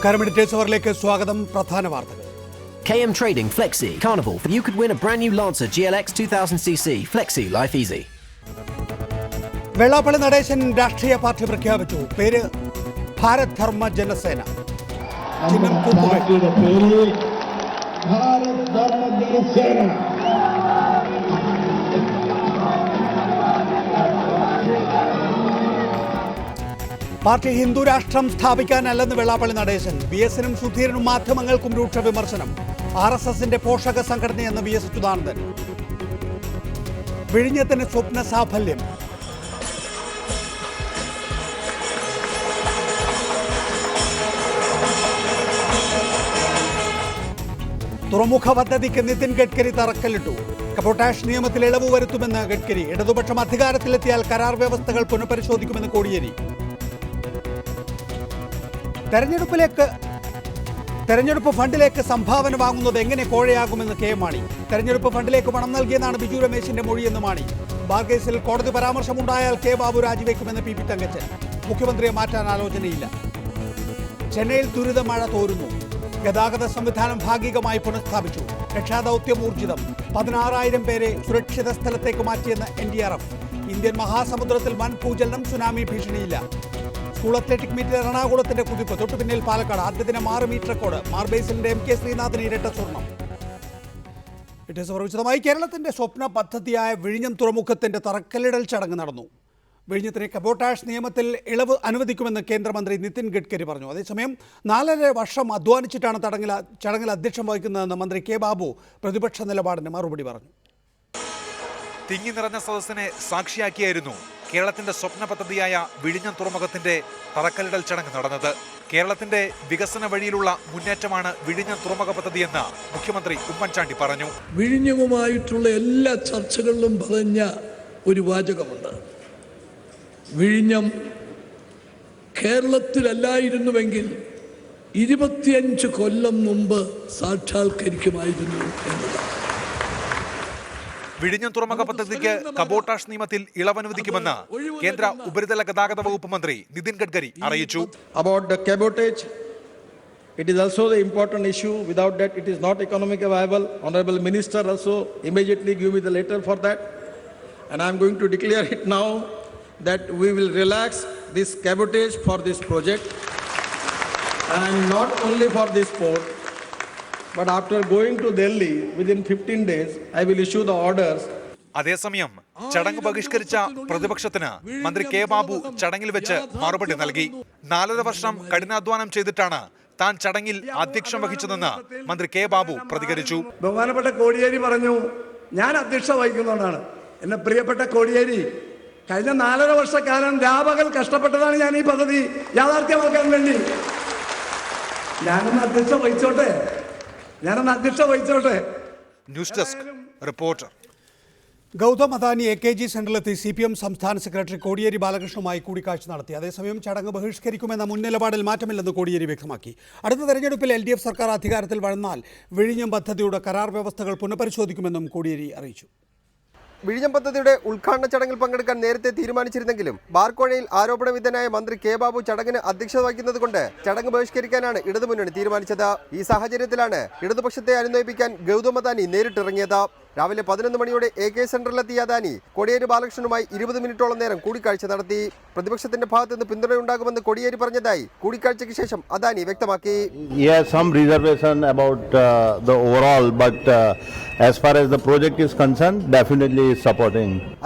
നമസ്കാരം, എഡിറ്റേഴ്സ് അവറിലേക്ക് സ്വാഗതം. പ്രധാന വാർത്തകൾ. KM Trading Flexi Carnival. You could win a brand new Lancer GLX 2000cc. Flexi, life easy. Vellappally Natesan രാഷ്ട്രീയ party പ്രഖ്യാപിച്ചു. പേര് ഭാരത് ധർമ്മ ജനസേന. ചിഹ്നം പാർട്ടി ഹിന്ദു രാഷ്ട്രം സ്ഥാപിക്കാനല്ലെന്ന് വെള്ളാപ്പള്ളി നടേശൻ. BS-നും സുധീരനും മാധ്യമങ്ങൾക്കും രൂക്ഷ വിമർശനം. RSSന്റെ പോഷക സംഘടനയെന്ന് VS അച്യുതാനന്ദൻ. വിഴിഞ്ഞത്തിന് സ്വപ്ന സാഫല്യം. തുറമുഖ പദ്ധതിക്ക് നിതിൻ ഗഡ്കരി തറക്കല്ലിട്ടു. കബോട്ടാഷ് നിയമത്തിൽ ഇളവ് വരുത്തുമെന്ന് ഗഡ്കരി. ഇടതുപക്ഷം അധികാരത്തിലെത്തിയാൽ കരാർ വ്യവസ്ഥകൾ പുനഃപരിശോധിക്കുമെന്ന് കോടിയേരി. തെരഞ്ഞെടുപ്പ് ഫണ്ടിലേക്ക് സംഭാവന വാങ്ങുന്നത് എങ്ങനെ കോഴയാകുമെന്ന് കെ മാണി. തെരഞ്ഞെടുപ്പ് ഫണ്ടിലേക്ക് പണം നൽകിയെന്നാണ് ബിജു രമേശിന്റെ മൊഴിയെന്ന് മാണി. ബാർ കേസിൽ കോടതി പരാമർശമുണ്ടായാൽ കെ ബാബു രാജിവെക്കുമെന്ന് പി തങ്കച്ചൻ. മുഖ്യമന്ത്രിയെ മാറ്റാൻ ആലോചനയില്ല. ചെന്നൈയിൽ ദുരിത മഴ തോരുന്നു. ഗതാഗത സംവിധാനം ഭാഗികമായി പുനഃസ്ഥാപിച്ചു. രക്ഷാദൌത്യം ഊർജിതം. 16,000 പേരെ സുരക്ഷിത സ്ഥലത്തേക്ക് മാറ്റിയെന്ന് NDRF. ഇന്ത്യൻ മഹാസമുദ്രത്തിൽ വൻ ഭൂചലനം. സുനാമി ഭീഷണിയില്ല. സ്കൂൾ അത്ലറ്റിക് മീറ്റിൽ എറണാകുളത്തിന്റെ കുതിപ്പ്. തൊട്ടു പിന്നിൽ പാലക്കാട്. ആദ്യ ദിനം 6 മീറ്റർ റെക്കോർഡ്. മാർബേസിലിന്റെ MK ശ്രീനാഥിന് ഇരട്ട സ്വർണം. വിശദമായി കേരളത്തിന്റെ സ്വപ്ന പദ്ധതിയായ വിഴിഞ്ഞം തുറമുഖത്തിന്റെ തറക്കല്ലിടൽ ചടങ്ങ് നടന്നു. വിഴിഞ്ഞത്തിന് കബോട്ടാഷ് നിയമത്തിൽ ഇളവ് അനുവദിക്കുമെന്ന് കേന്ദ്രമന്ത്രി നിതിൻ ഗഡ്കരി പറഞ്ഞു. അതേസമയം 4.5 വർഷം അധ്വാനിച്ചിട്ടാണ് ചടങ്ങിൽ അധ്യക്ഷം വഹിക്കുന്നതെന്ന് മന്ത്രി കെ ബാബു പ്രതിപക്ഷ നിലപാടിന് മറുപടി പറഞ്ഞു. തിങ്ങി നിറഞ്ഞ സദസ്സിനെ സാക്ഷിയാക്കിയായിരുന്നു കേരളത്തിന്റെ സ്വപ്ന പദ്ധതിയായ വിഴിഞ്ഞം തുറമുഖത്തിന്റെ തറക്കല്ലിടൽ ചടങ്ങ് നടന്നത്. കേരളത്തിന്റെ വികസന വഴിയിലുള്ള മുന്നേറ്റമാണ് വിഴിഞ്ഞം തുറമുഖ പദ്ധതിയെന്ന് മുഖ്യമന്ത്രി ഉമ്മൻചാണ്ടി പറഞ്ഞു. വിഴിഞ്ഞവുമായിട്ടുള്ള എല്ലാ ചർച്ചകളിലും പറഞ്ഞ ഒരു വാചകമുണ്ട്. വിഴിഞ്ഞം കേരളത്തിലല്ലായിരുന്നുവെങ്കിൽ 25 കൊല്ലം മുമ്പ് സാക്ഷാത്കരിക്കുമായിരുന്നു എന്നതാണ്. വിഴിഞ്ഞം തുറമുഖ പദ്ധതിക്ക് കബോട്ടാഷ് നിയമത്തിൽ ഇളവനുവദിക്കുമെന്ന് കേന്ദ്ര ഉപരിതല ഗതാഗത വകുപ്പ് മന്ത്രി നിതിൻ ഗഡ്കരി അറിയിച്ചു. About the cabotage, it is also the important issue. Without that, it is not economically viable. Honorable Minister also immediately give me the letter for that, and I am going to declare it now that we will relax this cabotage for this project, and not only for this port. But after going to Delhi, within 15 days, I will issue the orders. അതേസമയം ചടങ്ങ് ബഹിഷ്കരിച്ച പ്രതിപക്ഷത്തിന് മന്ത്രി K Babu ചടങ്ങിൽ വെച്ച് മറുപടി നൽകി. 4.5 വർഷം കഠിനാധ്വാനം ചെയ്തിട്ടാണ് താൻ ചടങ്ങിൽ അധ്യക്ഷം വഹിച്ചതെന്ന് മന്ത്രി കെ ബാബു പ്രതികരിച്ചു. ബഹുമാനപ്പെട്ട കോടിയേരി പറഞ്ഞു, ഞാൻ അധ്യക്ഷത വഹിക്കുന്നതാണ്. എന്നെ പ്രിയപ്പെട്ട കോടിയേരി, കഴിഞ്ഞ 4.5 വർഷക്കാലം രാപകൽ കഷ്ടപ്പെട്ടതാണ് ഞാൻ ഈ പദ്ധതി യാഥാർത്ഥ്യമാക്കാൻ വേണ്ടി. ഞാനൊന്ന് അധ്യക്ഷത വഹിച്ചോട്ടെ. News desk reporter. Gautam Adani AKG സെന്ററിലെത്തി CPM സംസ്ഥാന സെക്രട്ടറി കോടിയേരി ബാലകൃഷ്ണനുമായി കൂടിക്കാഴ്ച നടത്തി. അതേസമയം ചടങ്ങ് ബഹിഷ്കരിക്കുമെന്ന മുൻ നിലപാടിൽ മാറ്റമില്ലെന്ന് കോടിയേരി വ്യക്തമാക്കി. അടുത്ത തെരഞ്ഞെടുപ്പിൽ LDF സർക്കാർ അധികാരത്തിൽ വന്നാൽ വിഴിഞ്ഞം പദ്ധതിയുടെ കരാർ വ്യവസ്ഥകൾ പുനഃപരിശോധിക്കുമെന്നും കോടിയേരി അറിയിച്ചു. വിഴിഞ്ഞം പദ്ധതിയുടെ ഉദ്ഘാടന ചടങ്ങിൽ പങ്കെടുക്കാൻ നേരത്തെ തീരുമാനിച്ചിരുന്നെങ്കിലും ബാർക്കോഴയിൽ ആരോപണ വിധേയനായ മന്ത്രി കെ ബാബു ചടങ്ങിന് അധ്യക്ഷത വഹിക്കുന്നത് കൊണ്ട് ചടങ്ങ് ബഹിഷ്കരിക്കാനാണ് ഇടതുമുന്നണി തീരുമാനിച്ചത്. ഈ സാഹചര്യത്തിലാണ് ഇടതുപക്ഷത്തെ അനുനയിപ്പിക്കാൻ ഗൗതം അദാനി നേരിട്ടിറങ്ങിയത്. രാവിലെ 11 മണിയോടെ AK സെന്ററിലെത്തിയ അദാനി കോടിയേരി ബാലകൃഷ്ണനുമായി 20 മിനിറ്റോളം നേരം കൂടിക്കാഴ്ച നടത്തി. പ്രതിപക്ഷത്തിന്റെ ഭാഗത്ത് നിന്ന് പിന്തുണയുണ്ടാകുമെന്ന് കോടിയേരി പറഞ്ഞതായി കൂടിക്കാഴ്ചയ്ക്ക് ശേഷം അദാനി വ്യക്തമാക്കി.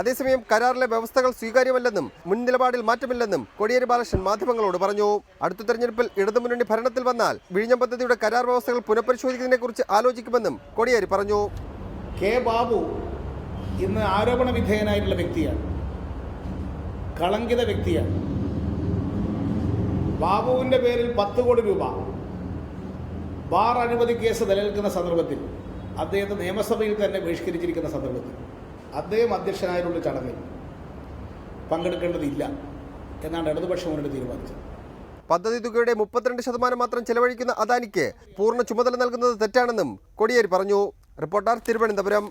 അതേസമയം കരാറിലെ വ്യവസ്ഥകൾ സ്വീകാര്യമല്ലെന്നും മുൻ നിലപാടിൽ മാറ്റമില്ലെന്നും കോടിയേരി ബാലകൃഷ്ണൻ മാധ്യമങ്ങളോട് പറഞ്ഞു. അടുത്ത തെരഞ്ഞെടുപ്പിൽ ഇടതുമുന്നണി ഭരണത്തിൽ വന്നാൽ വിഴിഞ്ഞം പദ്ധതിയുടെ കരാർ വ്യവസ്ഥകൾ പുനഃപരിശോധിക്കുന്നതിനെ കുറിച്ച് ആലോചിക്കുമെന്നും കോടിയേരി പറഞ്ഞു. കെ ബാബു ഇന്ന് ആരോപണ വിധേയനായിട്ടുള്ള വ്യക്തിയാണ്, കളങ്കിത വ്യക്തിയാണ്. ബാബുവിൻ്റെ പേരിൽ 10 കോടി രൂപ ബാർ അനുമതി കേസ് നിലനിൽക്കുന്ന സന്ദർഭത്തിൽ, അദ്ദേഹത്തെ നിയമസഭയിൽ തന്നെ ബഹിഷ്കരിച്ചിരിക്കുന്ന സന്ദർഭത്തിൽ അദ്ദേഹം അധ്യക്ഷനായുള്ള ചടങ്ങിൽ പങ്കെടുക്കേണ്ടതില്ല എന്നാണ് ഇടതുപക്ഷം മുന്നണി തീരുമാനിച്ചത്. പദ്ധതി തുകയുടെ 32% മാത്രം ചെലവഴിക്കുന്ന അദാനിക്ക് പൂർണ്ണ ചുമതല നൽകുന്നത് തെറ്റാണെന്നും കോടിയേരി പറഞ്ഞു. റിപ്പോർട്ടർ, തിരുവനന്തപുരം.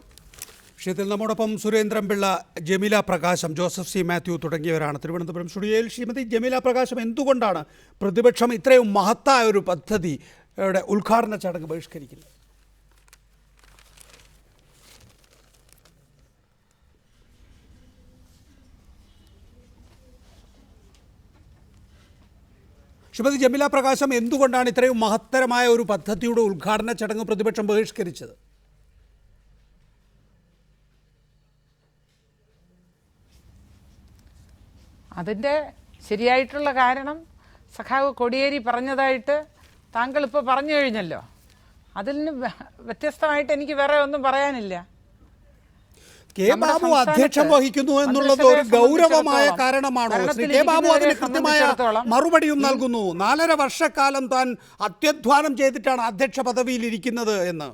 വിഷയത്തിൽ നമ്മോടൊപ്പം സുരേന്ദ്രൻ പിള്ള, ജമീല പ്രകാശം, ജോസഫ് സി മാത്യു തുടങ്ങിയവരാണ് തിരുവനന്തപുരം സ്റ്റുഡിയോയിൽ. ശ്രീമതി ജമീല പ്രകാശം, എന്തുകൊണ്ടാണ് പ്രതിപക്ഷം ഇത്രയും മഹത്തായ ഒരു പദ്ധതിയുടെ ഉദ്ഘാടന ചടങ്ങ് ബഹിഷ്കരിക്കുന്നത്? ശ്രീമതി ജമീല പ്രകാശം, എന്തുകൊണ്ടാണ് ഇത്രയും മഹത്തരമായ ഒരു പദ്ധതിയുടെ ഉദ്ഘാടന ചടങ്ങ് പ്രതിപക്ഷം ബഹിഷ്കരിച്ചത്? അതിൻ്റെ ശരിയായിട്ടുള്ള കാരണം സഖാവ് കോടിയേരി പറഞ്ഞതായിട്ട് താങ്കൾ ഇപ്പോൾ പറഞ്ഞു കഴിഞ്ഞല്ലോ. അതിൽ നിന്ന് വ്യത്യസ്തമായിട്ട് എനിക്ക് വേറെ ഒന്നും പറയാനില്ല. കെ ബാബു അധ്യക്ഷം വഹിക്കുന്നു എന്നുള്ളത് ഒരു ഗൗരവമായ കാരണമാണോ? ശ്രീ കെ ബാബു അതിന് കൃത്യമായ മറുപടിയും നൽകുന്നു. 4.5 വർഷക്കാലം താൻ അത്യധ്വാനം ചെയ്തിട്ടാണ് അധ്യക്ഷ പദവിയിൽ ഇരിക്കുന്നത് എന്ന്.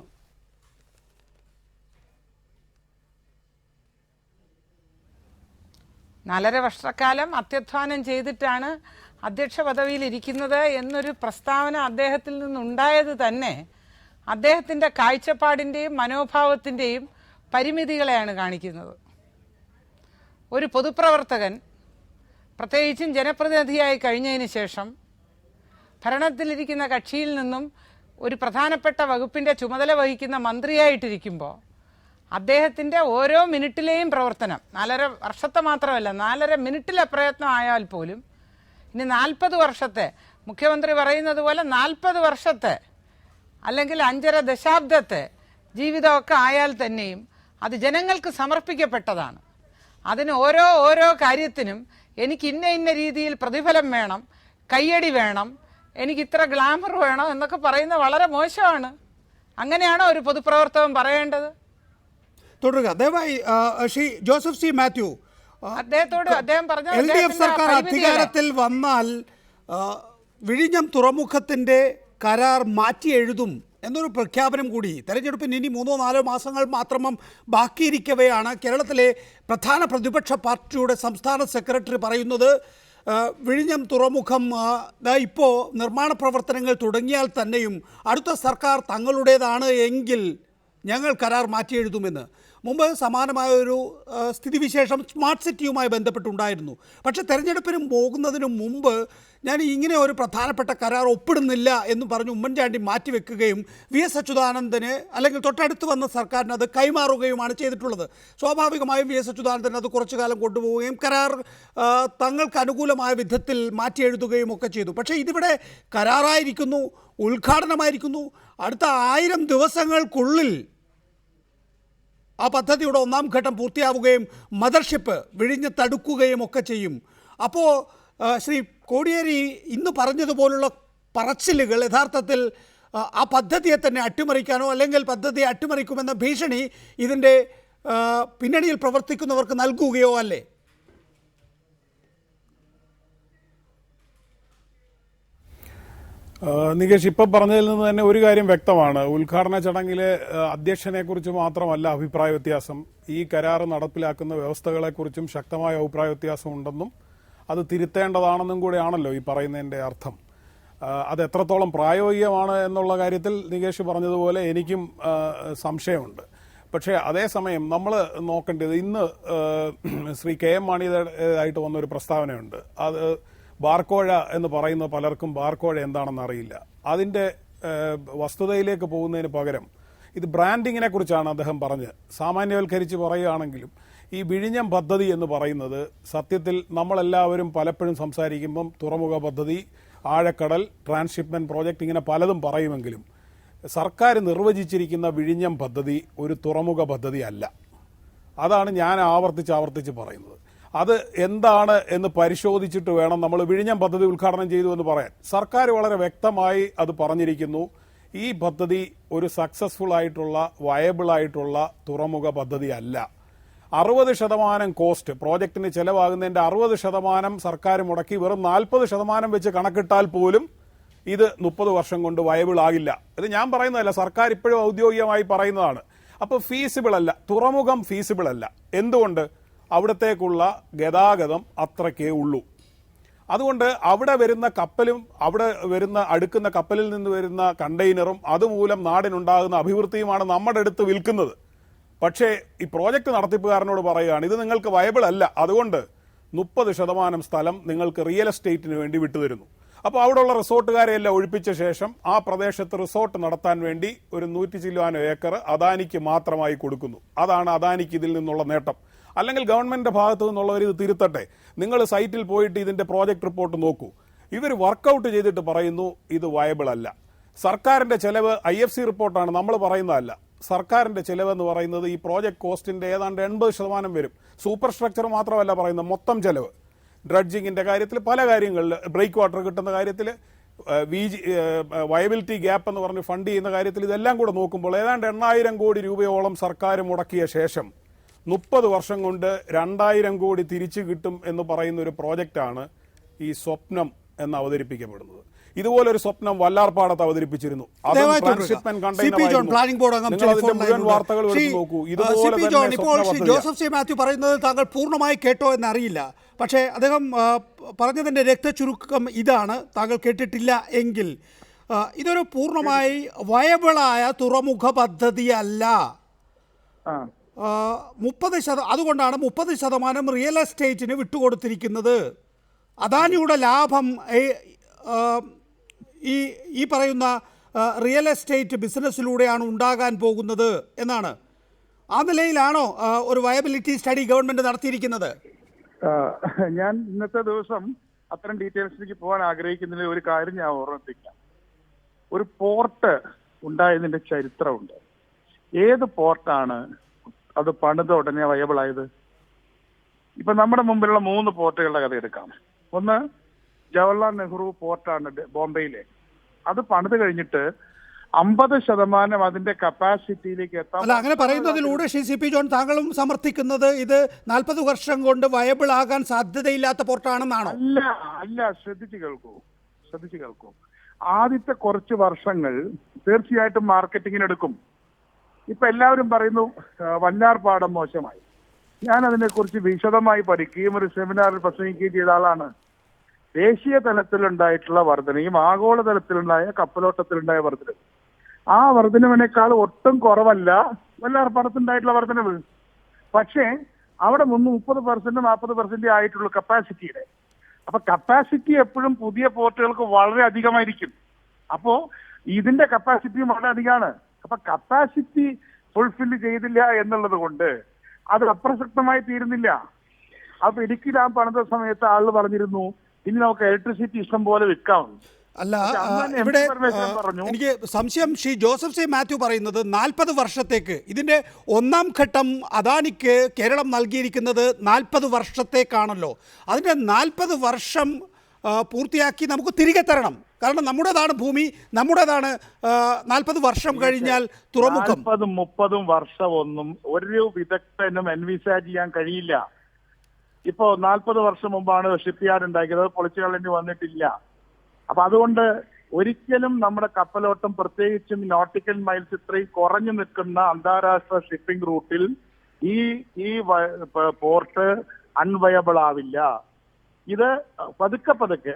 നാലര വർഷക്കാലം അത്യധ്വാനം ചെയ്തിട്ടാണ് അധ്യക്ഷ പദവിയിൽ ഇരിക്കുന്നത് എന്നൊരു പ്രസ്താവന അദ്ദേഹത്തിൽ നിന്നുണ്ടായത് തന്നെ അദ്ദേഹത്തിൻ്റെ കാഴ്ചപ്പാടിൻ്റെയും മനോഭാവത്തിൻ്റെയും പരിമിതികളെയാണ് കാണിക്കുന്നത്. ഒരു പൊതുപ്രവർത്തകൻ, പ്രത്യേകിച്ചും ജനപ്രതിനിധിയായി കഴിഞ്ഞതിന് ശേഷം ഭരണത്തിലിരിക്കുന്ന കക്ഷിയിൽ നിന്നും ഒരു പ്രധാനപ്പെട്ട വകുപ്പിൻ്റെ ചുമതല വഹിക്കുന്ന മന്ത്രിയായിട്ടിരിക്കുമ്പോൾ അദ്ദേഹത്തിൻ്റെ ഓരോ മിനിറ്റിലെയും പ്രവർത്തനം, 4.5 വർഷത്തെ മാത്രമല്ല 4.5 മിനിറ്റിലെ പ്രയത്നം ആയാൽ പോലും, ഇനി 40 വർഷത്തെ, മുഖ്യമന്ത്രി പറയുന്നത് പോലെ 40 വർഷത്തെ അല്ലെങ്കിൽ 5.5 ദശാബ്ദത്തെ ജീവിതമൊക്കെ ആയാൽ തന്നെയും അത് ജനങ്ങൾക്ക് സമർപ്പിക്കപ്പെട്ടതാണ്. അതിന് ഓരോ കാര്യത്തിനും എനിക്ക് ഇന്ന രീതിയിൽ പ്രതിഫലം വേണം, കയ്യടി വേണം, എനിക്ക് ഇത്ര ഗ്ലാമർ വേണം എന്നൊക്കെ പറയുന്നത് വളരെ മോശമാണ്. അങ്ങനെയാണോ ഒരു പൊതുപ്രവർത്തകൻ പറയേണ്ടത്? തുടരുക ദയവായി. ശ്രീ ജോസഫ് സി മാത്യു, അദ്ദേഹത്തോട് അദ്ദേഹം പറഞ്ഞ LDF സർക്കാർ അധികാരത്തിൽ വന്നാൽ വിഴിഞ്ഞം തുറമുഖത്തിൻ്റെ കരാർ മാറ്റി എഴുതും എന്നൊരു പ്രഖ്യാപനം കൂടി തെരഞ്ഞെടുപ്പിന് ഇനി 3-4 മാസങ്ങൾ മാത്രം ബാക്കിയിരിക്കവെയാണ് കേരളത്തിലെ പ്രധാന പ്രതിപക്ഷ പാർട്ടിയുടെ സംസ്ഥാന സെക്രട്ടറി പറയുന്നത്. വിഴിഞ്ഞം തുറമുഖം ഇപ്പോൾ നിർമ്മാണ പ്രവർത്തനങ്ങൾ തുടങ്ങിയാൽ തന്നെയും അടുത്ത സർക്കാർ തങ്ങളുടേതാണ് എങ്കിൽ ഞങ്ങൾ കരാർ മാറ്റി എഴുതുമെന്ന്. മുമ്പ് സമാനമായൊരു സ്ഥിതിവിശേഷം സ്മാർട്ട് സിറ്റിയുമായി ബന്ധപ്പെട്ടുണ്ടായിരുന്നു. പക്ഷേ തെരഞ്ഞെടുപ്പിന് പോകുന്നതിന് മുമ്പ് ഞാൻ ഇങ്ങനെ ഒരു പ്രധാനപ്പെട്ട കരാർ ഒപ്പിടുന്നില്ല എന്ന് പറഞ്ഞ് ഉമ്മൻചാണ്ടി മാറ്റിവെക്കുകയും VS അച്യുതാനന്ദന് അല്ലെങ്കിൽ തൊട്ടടുത്ത് വന്ന സർക്കാരിന് അത് കൈമാറുകയുമാണ് ചെയ്തിട്ടുള്ളത്. സ്വാഭാവികമായും VS അച്യുതാനന്ദൻ അത് കുറച്ചു കാലം കൊണ്ടുപോവുകയും കരാർ തങ്ങൾക്ക് അനുകൂലമായ വിധത്തിൽ മാറ്റി എഴുതുകയും ഒക്കെ ചെയ്തു. പക്ഷേ ഇതിവിടെ കരാറായിരിക്കുന്നു, ഉദ്ഘാടനമായിരിക്കുന്നു. അടുത്ത 1000 ദിവസങ്ങൾക്കുള്ളിൽ ആ പദ്ധതിയുടെ 1ാം ഘട്ടം പൂർത്തിയാവുകയും മദർഷിപ്പ് വിഴിഞ്ഞത്തടുക്കുകയും ഒക്കെ ചെയ്യും. അപ്പോൾ ശ്രീ കോടിയേരി ഇന്ന് പറഞ്ഞതുപോലുള്ള പറച്ചിലുകൾ യഥാർത്ഥത്തിൽ ആ പദ്ധതിയെ തന്നെ അട്ടിമറിക്കാനോ അല്ലെങ്കിൽ പദ്ധതിയെ അട്ടിമറിക്കുമെന്ന ഭീഷണി ഇതിൻ്റെ പിന്നണിയിൽ പ്രവർത്തിക്കുന്നവർക്ക് നൽകുകയോ അല്ലേ? നികേഷ്, ഇപ്പം പറഞ്ഞതിൽ നിന്ന് തന്നെ ഒരു കാര്യം വ്യക്തമാണ്. ഉദ്ഘാടന ചടങ്ങിലെ അധ്യക്ഷനെ കുറിച്ച് മാത്രമല്ല അഭിപ്രായ വ്യത്യാസം, ഈ കരാർ നടപ്പിലാക്കുന്ന വ്യവസ്ഥകളെക്കുറിച്ചും ശക്തമായ അഭിപ്രായ വ്യത്യാസം ഉണ്ടെന്നും അത് തിരുത്തേണ്ടതാണെന്നും കൂടെയാണല്ലോ ഈ പറയുന്നതിൻ്റെ അർത്ഥം. അത് എത്രത്തോളം പ്രായോഗികമാണ് എന്നുള്ള കാര്യത്തിൽ നികേഷ് പറഞ്ഞതുപോലെ എനിക്കും സംശയമുണ്ട്. പക്ഷേ അതേസമയം നമ്മൾ നോക്കേണ്ടത് ഇന്ന് ശ്രീ KM മാണിയുടേതായിട്ട് വന്നൊരു പ്രസ്താവനയുണ്ട്. അത് ബാർക്കോഴ എന്ന് പറയുന്ന പലർക്കും ബാർക്കോഴ എന്താണെന്ന് അറിയില്ല. അതിൻ്റെ വസ്തുതയിലേക്ക് പോകുന്നതിന് പകരം ഇത് ബ്രാൻഡിങ്ങിനെ കുറിച്ചാണ് അദ്ദേഹം പറഞ്ഞത്. സാമാന്യവൽക്കരിച്ച് പറയുകയാണെങ്കിലും ഈ വിഴിഞ്ഞം പദ്ധതി എന്ന് പറയുന്നത് സത്യത്തിൽ നമ്മളെല്ലാവരും പലപ്പോഴും സംസാരിക്കുമ്പം തുറമുഖ പദ്ധതി, ആഴക്കടൽ, ട്രാൻസ്ഷിപ്മെന്റ് പ്രോജക്റ്റ്, ഇങ്ങനെ പലതും പറയുമെങ്കിലും സർക്കാർ നിർവചിച്ചിരിക്കുന്ന വിഴിഞ്ഞം പദ്ധതി ഒരു തുറമുഖ പദ്ധതി അല്ല. അതാണ് ഞാൻ ആവർത്തിച്ച് പറയുന്നത്. അത് എന്താണ് എന്ന് പരിശോധിച്ചിട്ട് വേണം നമ്മൾ വിഴിഞ്ഞം പദ്ധതി ഉദ്ഘാടനം ചെയ്തു എന്ന് പറയാൻ. സർക്കാർ വളരെ വ്യക്തമായി അത് പറഞ്ഞിരിക്കുന്നു. ഈ പദ്ധതി ഒരു സക്സസ്ഫുൾ ആയിട്ടുള്ള, വയബിൾ ആയിട്ടുള്ള തുറമുഖ പദ്ധതി അല്ല. 60% കോസ്റ്റ്, പ്രോജക്റ്റിന് ചെലവാകുന്നതിൻ്റെ 60% സർക്കാർ മുടക്കി വെറും 40% വെച്ച് കണക്കിട്ടാൽ പോലും ഇത് 30 വർഷം കൊണ്ട് വയബിൾ ആകില്ല. ഇത് ഞാൻ പറയുന്നതല്ല, സർക്കാർ ഇപ്പോഴും ഔദ്യോഗികമായി പറയുന്നതാണ്. അപ്പോൾ ഫീസിബിൾ അല്ല, തുറമുഖം ഫീസിബിൾ അല്ല. എന്തുകൊണ്ട്? അവിടത്തേക്കുള്ള ഗതാഗതം അത്രയ്ക്കേ ഉള്ളൂ. അതുകൊണ്ട് അവിടെ വരുന്ന കപ്പലും അവിടെ വരുന്ന അടുക്കുന്ന കപ്പലിൽ നിന്ന് വരുന്ന കണ്ടെയ്നറും അതുമൂലം നാടിനുണ്ടാകുന്ന അഭിവൃദ്ധിയുമാണ് നമ്മുടെ അടുത്ത് വിൽക്കുന്നത്. പക്ഷേ ഈ പ്രോജക്റ്റ് നടത്തിപ്പുകാരനോട് പറയുകയാണ് ഇത് നിങ്ങൾക്ക് വയബിൾ അല്ല, അതുകൊണ്ട് 30% സ്ഥലം നിങ്ങൾക്ക് റിയൽ എസ്റ്റേറ്റിന് വേണ്ടി വിട്ടുതരുന്നു. അപ്പോൾ അവിടെയുള്ള റിസോർട്ടുകാരെ എല്ലാം ഒഴിപ്പിച്ച ശേഷം ആ പ്രദേശത്ത് റിസോർട്ട് നടത്താൻ വേണ്ടി ഒരു 100 ചില്ലാനം ഏക്കർ അദാനിക്ക് മാത്രമായി കൊടുക്കുന്നു. അതാണ് അദാനിക്ക് ഇതിൽ നിന്നുള്ള നേട്ടം. അല്ലെങ്കിൽ ഗവൺമെന്റിന്റെ ഭാഗത്തു നിന്നുള്ളവർ ഇത് തിരുത്തട്ടെ. നിങ്ങൾ സൈറ്റിൽ പോയിട്ട് ഇതിന്റെ പ്രോജക്റ്റ് റിപ്പോർട്ട് നോക്കൂ. ഇവർ വർക്കൗട്ട് ചെയ്തിട്ട് പറയുന്നു ഇത് വയബിൾ അല്ല. സർക്കാരിന്റെ ചെലവ് IFC റിപ്പോർട്ടാണ്, നമ്മൾ പറയുന്നതല്ല. സർക്കാരിന്റെ ചെലവ് എന്ന് പറയുന്നത് ഈ പ്രോജക്ട് കോസ്റ്റിന്റെ ഏതാണ്ട് 80% വരും. സൂപ്പർ സ്ട്രക്ചർ മാത്രമല്ല പറയുന്നത്, മൊത്തം ചെലവ്, ഡ്രഡ്ജിങ്ങിന്റെ കാര്യത്തിൽ, പല കാര്യങ്ങളിൽ, ബ്രേക്ക് വാട്ടർ കിട്ടുന്ന കാര്യത്തിൽ, വയബിലിറ്റി ഗ്യാപ്പ് എന്ന് പറഞ്ഞ് ഫണ്ട് ചെയ്യുന്ന കാര്യത്തിൽ, ഇതെല്ലാം കൂടെ നോക്കുമ്പോൾ ഏതാണ്ട് 8000 കോടി രൂപയോളം സർക്കാർ മുടക്കിയ ശേഷം 30 വർഷം കൊണ്ട് 2000 കോടി തിരിച്ചു കിട്ടും എന്ന് പറയുന്ന ഒരു പ്രോജക്റ്റാണ് ഈ സ്വപ്നം എന്ന് അവതരിപ്പിക്കപ്പെടുന്നത്. ഇതുപോലൊരു സ്വപ്നം വല്ലാർപാടത്ത് അവതരിപ്പിച്ചിരുന്നു. ജോസഫ് സി മാത്യു പറയുന്നത് താങ്കൾ പൂർണ്ണമായി കേട്ടോ എന്നറിയില്ല. പക്ഷേ അദ്ദേഹം പറഞ്ഞതിൻ്റെ രക്തചുരുക്കം ഇതാണ്, താങ്കൾ കേട്ടിട്ടില്ല എങ്കിൽ ഇതൊരു പൂർണ്ണമായി വയബിളായ തുറമുഖ പദ്ധതി അല്ല. 30%, അതുകൊണ്ടാണ് 30% റിയൽ എസ്റ്റേറ്റിന് വിട്ടുകൊടുത്തിരിക്കുന്നത്. അദാനിയുടെ ലാഭം ഈ പറയുന്ന റിയൽ എസ്റ്റേറ്റ് ബിസിനസ്സിലൂടെയാണ് ഉണ്ടാകാൻ പോകുന്നത് എന്നാണ്. ആ നിലയിലാണോ ഒരു വയബിലിറ്റി സ്റ്റഡി ഗവൺമെന്റ് നടത്തിയിരിക്കുന്നത്? ഞാൻ ഇന്നത്തെ ദിവസം അത്തരം ഡീറ്റെയിൽസിലേക്ക് പോകാൻ ആഗ്രഹിക്കുന്നതിൽ ഒരു കാര്യം ഞാൻ ഓർമ്മിപ്പിക്കാം. ഒരു പോർട്ട് ഉണ്ടായതിന്റെ ചരിത്രമുണ്ട്. ഏത് പോർട്ടാണ് അത് പണിത ഉടനെ വയബിളായത്? ഇപ്പൊ നമ്മുടെ മുമ്പിലുള്ള 3 പോർട്ടുകളുടെ കഥ എടുക്കാം. ഒന്ന് ജവഹർലാൽ നെഹ്റു പോർട്ടാണ് ബോംബെയിലെ. അത് പണിത് കഴിഞ്ഞിട്ട് 50% അതിന്റെ കപ്പാസിറ്റിയിലേക്ക് എത്താൻ. അല്ല, അങ്ങനെ പറയുന്നതിലൂടെ CP ജോൺ താങ്കളും സമർത്ഥിക്കുന്നത് ഇത് 40 വർഷം കൊണ്ട് വയബിൾ ആകാൻ സാധ്യതയില്ലാത്ത പോർട്ടാണെന്നാണോ? അല്ല, ശ്രദ്ധിച്ചു കേൾക്കൂ. ആദ്യത്തെ കുറച്ച് വർഷങ്ങൾ തീർച്ചയായിട്ടും മാർക്കറ്റിങ്ങിനെടുക്കും. ഇപ്പൊ എല്ലാവരും പറയുന്നു വല്ലാർപാടം മോശമായി. ഞാൻ അതിനെക്കുറിച്ച് വിശദമായി പഠിക്കുകയും ഒരു സെമിനാറിൽ പ്രസംഗിക്കുകയും ചെയ്ത ആളാണ്. ദേശീയ തലത്തിലുണ്ടായിട്ടുള്ള വർധനയും ആഗോളതലത്തിലുണ്ടായ കപ്പലോട്ടത്തിലുണ്ടായ വർധനവും, ആ വർധനവിനേക്കാൾ ഒട്ടും കുറവല്ല വല്ലാർപാടത്തുണ്ടായിട്ടുള്ള വർധനവ്. പക്ഷേ അവിടെ 30% 40% ആയിട്ടുള്ളൂ കപ്പാസിറ്റിയുടെ. അപ്പൊ കപ്പാസിറ്റി എപ്പോഴും പുതിയ പോർട്ടുകൾക്ക് വളരെ അധികമായിരിക്കും. അപ്പോ ഇതിന്റെ കപ്പാസിറ്റിയും വളരെ അധികമാണ്. അപ്പൊ കപ്പാസിറ്റി ഫുൾഫിൽ ചെയ്തില്ല എന്നുള്ളത് കൊണ്ട് അത് അപ്രസക്തമായി തീരുന്നില്ല. അപ്പൊ ഇടുക്കി ഡാം പണിത സമയത്ത് ആള് പറഞ്ഞിരുന്നു ഇനി നമുക്ക് ഇലക്ട്രിസിറ്റി ഇഷ്ടം പോലെ വിൽക്കാം. അല്ല, ഇവിടെ എനിക്ക് സംശയം, ജോസഫ് സി മാത്യു പറയുന്നത് 40 വർഷത്തേക്ക്, ഇതിന്റെ 1ാം ഘട്ടം അദാനിക്ക് കേരളം നൽകിയിരിക്കുന്നത് 40 വർഷത്തേക്കാണല്ലോ. അതിന്റെ 40 വർഷം പൂർത്തിയാക്കി നമുക്ക് തിരികെ തരണം. കാരണം നമ്മുടേതാണ് ഭൂമി, നമ്മുടേതാണ്. 40 വർഷം കഴിഞ്ഞാൽ തുറമുഖം. 40-30 വർഷമൊന്നും ഒരു വിദഗ്ധനും എൻവിസാജ് ചെയ്യാൻ കഴിയില്ല. ഇപ്പോ 40 വർഷം മുമ്പാണ് ഷിപ്പ് യാർഡ് ഉണ്ടാക്കിയത്, പൊളിച്ചു കളഞ്ഞു വന്നിട്ടില്ല. അപ്പൊ അതുകൊണ്ട് ഒരിക്കലും നമ്മുടെ കപ്പലോട്ടം, പ്രത്യേകിച്ചും നോട്ടിക്കൽ മൈൽസ് ഇത്രയും കുറഞ്ഞു നിൽക്കുന്ന അന്താരാഷ്ട്ര ഷിപ്പിംഗ് റൂട്ടിൽ ഈ പോർട്ട് അൺവയബിൾ ആവില്ല. ഇത് പതുക്കെ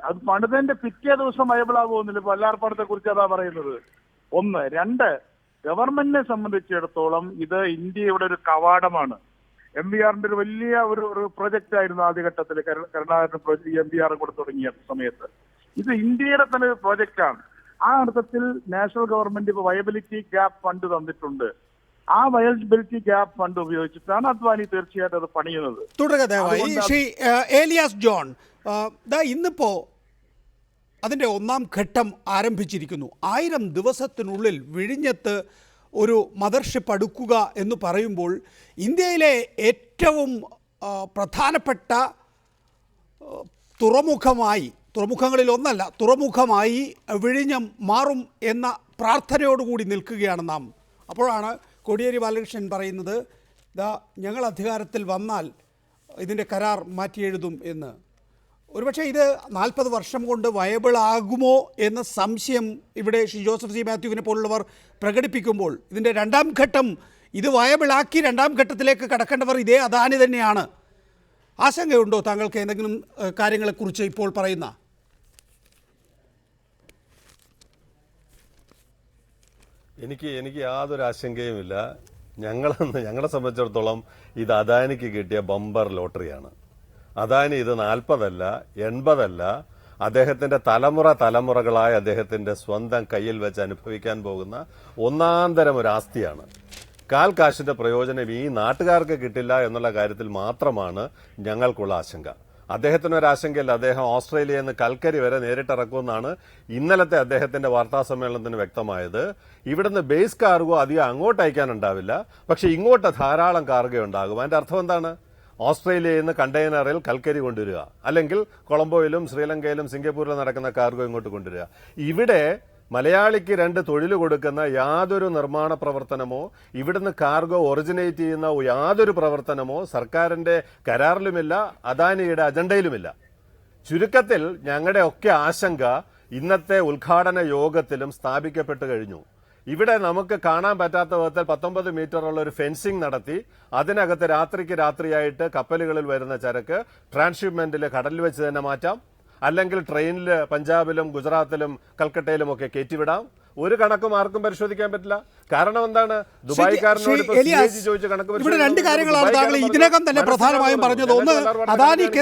അത് പണിതന്റെ പിറ്റേ ദിവസം വയബിൾ ആകുമെന്നില്ല. ഇപ്പൊ വല്ലാർപാടത്തെ കുറിച്ച് അതാ പറയുന്നത്. 1. 2, ഗവൺമെന്റിനെ സംബന്ധിച്ചിടത്തോളം ഇത് ഇന്ത്യയുടെ ഒരു കവാടമാണ്. MVRന്റെ ഒരു വലിയ ഒരു പ്രൊജക്റ്റ് ആയിരുന്നു ആദ്യഘട്ടത്തിൽ. കരുണാകരൻ MVR കൂടെ തുടങ്ങിയ സമയത്ത് ഇത് ഇന്ത്യയുടെ തന്നെ ഒരു പ്രോജക്റ്റാണ്. ആ അർത്ഥത്തിൽ നാഷണൽ ഗവൺമെന്റ് ഇപ്പൊ വയബിലിറ്റി ഗ്യാപ്പ് ഫണ്ട് തന്നിട്ടുണ്ട്. ആ വയബിലിറ്റി ഗ്യാപ്പ് ഫണ്ട് ഉപയോഗിച്ചിട്ടാണ് അദ്വാനി തീർച്ചയായിട്ടും അത് പണിയുന്നത്. തുടരുക ഏലിയാസ് ജോൺ. ഇന്നിപ്പോ അതിന്റെ 1ാം ഘട്ടം ആരംഭിച്ചിരിക്കുന്നു. 1000 ദിവസത്തിനുള്ളിൽ വിഴിഞ്ഞത്ത് ഒരു മദർഷിപ്പ് അടുക്കുക എന്ന് പറയുമ്പോൾ ഇന്ത്യയിലെ ഏറ്റവും പ്രധാനപ്പെട്ട തുറമുഖമായി വിഴിഞ്ഞം മാറും എന്ന പ്രാർത്ഥനയോടുകൂടി നിൽക്കുകയാണ് നാം. അപ്പോഴാണ് കോടിയേരി ബാലകൃഷ്ണൻ പറയുന്നത് ഞങ്ങൾ അധികാരത്തിൽ വന്നാൽ ഇതിൻ്റെ കരാർ മാറ്റിയെഴുതും എന്ന്. ഒരുപക്ഷെ ഇത് 40 വർഷം കൊണ്ട് വയബിൾ ആകുമോ എന്ന സംശയം ഇവിടെ ജോസഫ് സി മാത്യുവിനെ പോലുള്ളവർ പ്രകടിപ്പിക്കുമ്പോൾ ഇതിൻ്റെ 2ാം ഘട്ടം ഇത് വയബിളാക്കി 2ാം ഘട്ടത്തിലേക്ക് കടക്കേണ്ടവർ ഇതേ അദാനി തന്നെയാണ്. ആശങ്കയുണ്ടോ താങ്കൾക്ക് എന്തെങ്കിലും കാര്യങ്ങളെക്കുറിച്ച് ഇപ്പോൾ പറയുന്ന? എനിക്ക് യാതൊരു ആശങ്കയുമില്ല. ഞങ്ങളെ സംബന്ധിച്ചിടത്തോളം ഇത് അദാനിക്ക് കിട്ടിയ ബമ്പർ ലോട്ടറിയാണ്. അദാനി ഇത് 40 80 അദ്ദേഹത്തിന്റെ തലമുറകളായ അദ്ദേഹത്തിന്റെ സ്വന്തം കയ്യിൽ വെച്ച് അനുഭവിക്കാൻ പോകുന്ന ഒന്നാന്തരം ഒരു ആസ്തിയാണ്. കാൽ കാശിന്റെ പ്രയോജനം ഈ നാട്ടുകാർക്ക് കിട്ടില്ല എന്നുള്ള കാര്യത്തിൽ മാത്രമാണ് ഞങ്ങൾക്കുള്ള ആശങ്ക. അദ്ദേഹത്തിന് ഒരു ആശങ്കയില്ല. അദ്ദേഹം ഓസ്ട്രേലിയയിൽ നിന്ന് കൽക്കരി വരെ നേരിട്ടിറക്കുമെന്നാണ് ഇന്നലത്തെ അദ്ദേഹത്തിന്റെ വാർത്താ സമ്മേളനത്തിന് വ്യക്തമായത്. ഇവിടുന്ന് ബേസ് കാർഗോ അധികം അങ്ങോട്ട് അയക്കാനുണ്ടാവില്ല, പക്ഷെ ഇങ്ങോട്ട് ധാരാളം കാർഗോ ഉണ്ടാകും. അതിന്റെ അർത്ഥം എന്താണ്? ഓസ്ട്രേലിയയിൽ നിന്ന് കണ്ടെയ്നറിൽ കൽക്കരി കൊണ്ടുവരിക, അല്ലെങ്കിൽ കൊളംബോയിലും ശ്രീലങ്കയിലും സിംഗപ്പൂരിലും നടക്കുന്ന കാർഗോ ഇങ്ങോട്ട് കൊണ്ടുവരിക. ഇവിടെ മലയാളിക്ക് 2 തൊഴിൽ കൊടുക്കുന്ന യാതൊരു നിർമ്മാണ പ്രവർത്തനമോ ഇവിടുന്ന് കാർഗോ ഒറിജിനേറ്റ് ചെയ്യുന്ന യാതൊരു പ്രവർത്തനമോ സർക്കാരിന്റെ കരാറിലുമില്ല, അദാനിയുടെ അജണ്ടയിലുമില്ല. ചുരുക്കത്തിൽ ഞങ്ങളുടെ ഒക്കെ ആശങ്ക ഇന്നത്തെ ഉദ്ഘാടന യോഗത്തിലും സ്ഥാപിക്കപ്പെട്ടു കഴിഞ്ഞു. ഇവിടെ നമുക്ക് കാണാൻ പറ്റാത്ത വിധത്തിൽ 19 മീറ്ററുള്ള ഒരു ഫെൻസിംഗ് നടത്തി അതിനകത്ത് രാത്രിയായിട്ട് കപ്പലുകളിൽ വരുന്ന ചരക്ക് ട്രാൻസ്ഷിപ്മെന്റിൽ കടലിൽ വെച്ച് തന്നെ മാറ്റാം, അല്ലെങ്കിൽ ട്രെയിനിൽ പഞ്ചാബിലും ഗുജറാത്തിലും കൽക്കട്ടയിലും ഒക്കെ കയറ്റിവിടാം. ഒരു കണക്കും ആർക്കും പരിശോധിക്കാൻ പറ്റില്ല. കാരണം എന്താണ്? ദുബായിക്കാരനോട് ചോദിച്ച കണക്ക് ഇവിടെ 2 കാര്യങ്ങളാണ് താങ്കൾ ഇതിനകം തന്നെ പ്രധാനമായും പറഞ്ഞത്. ഒന്ന്, അദാനിക്ക്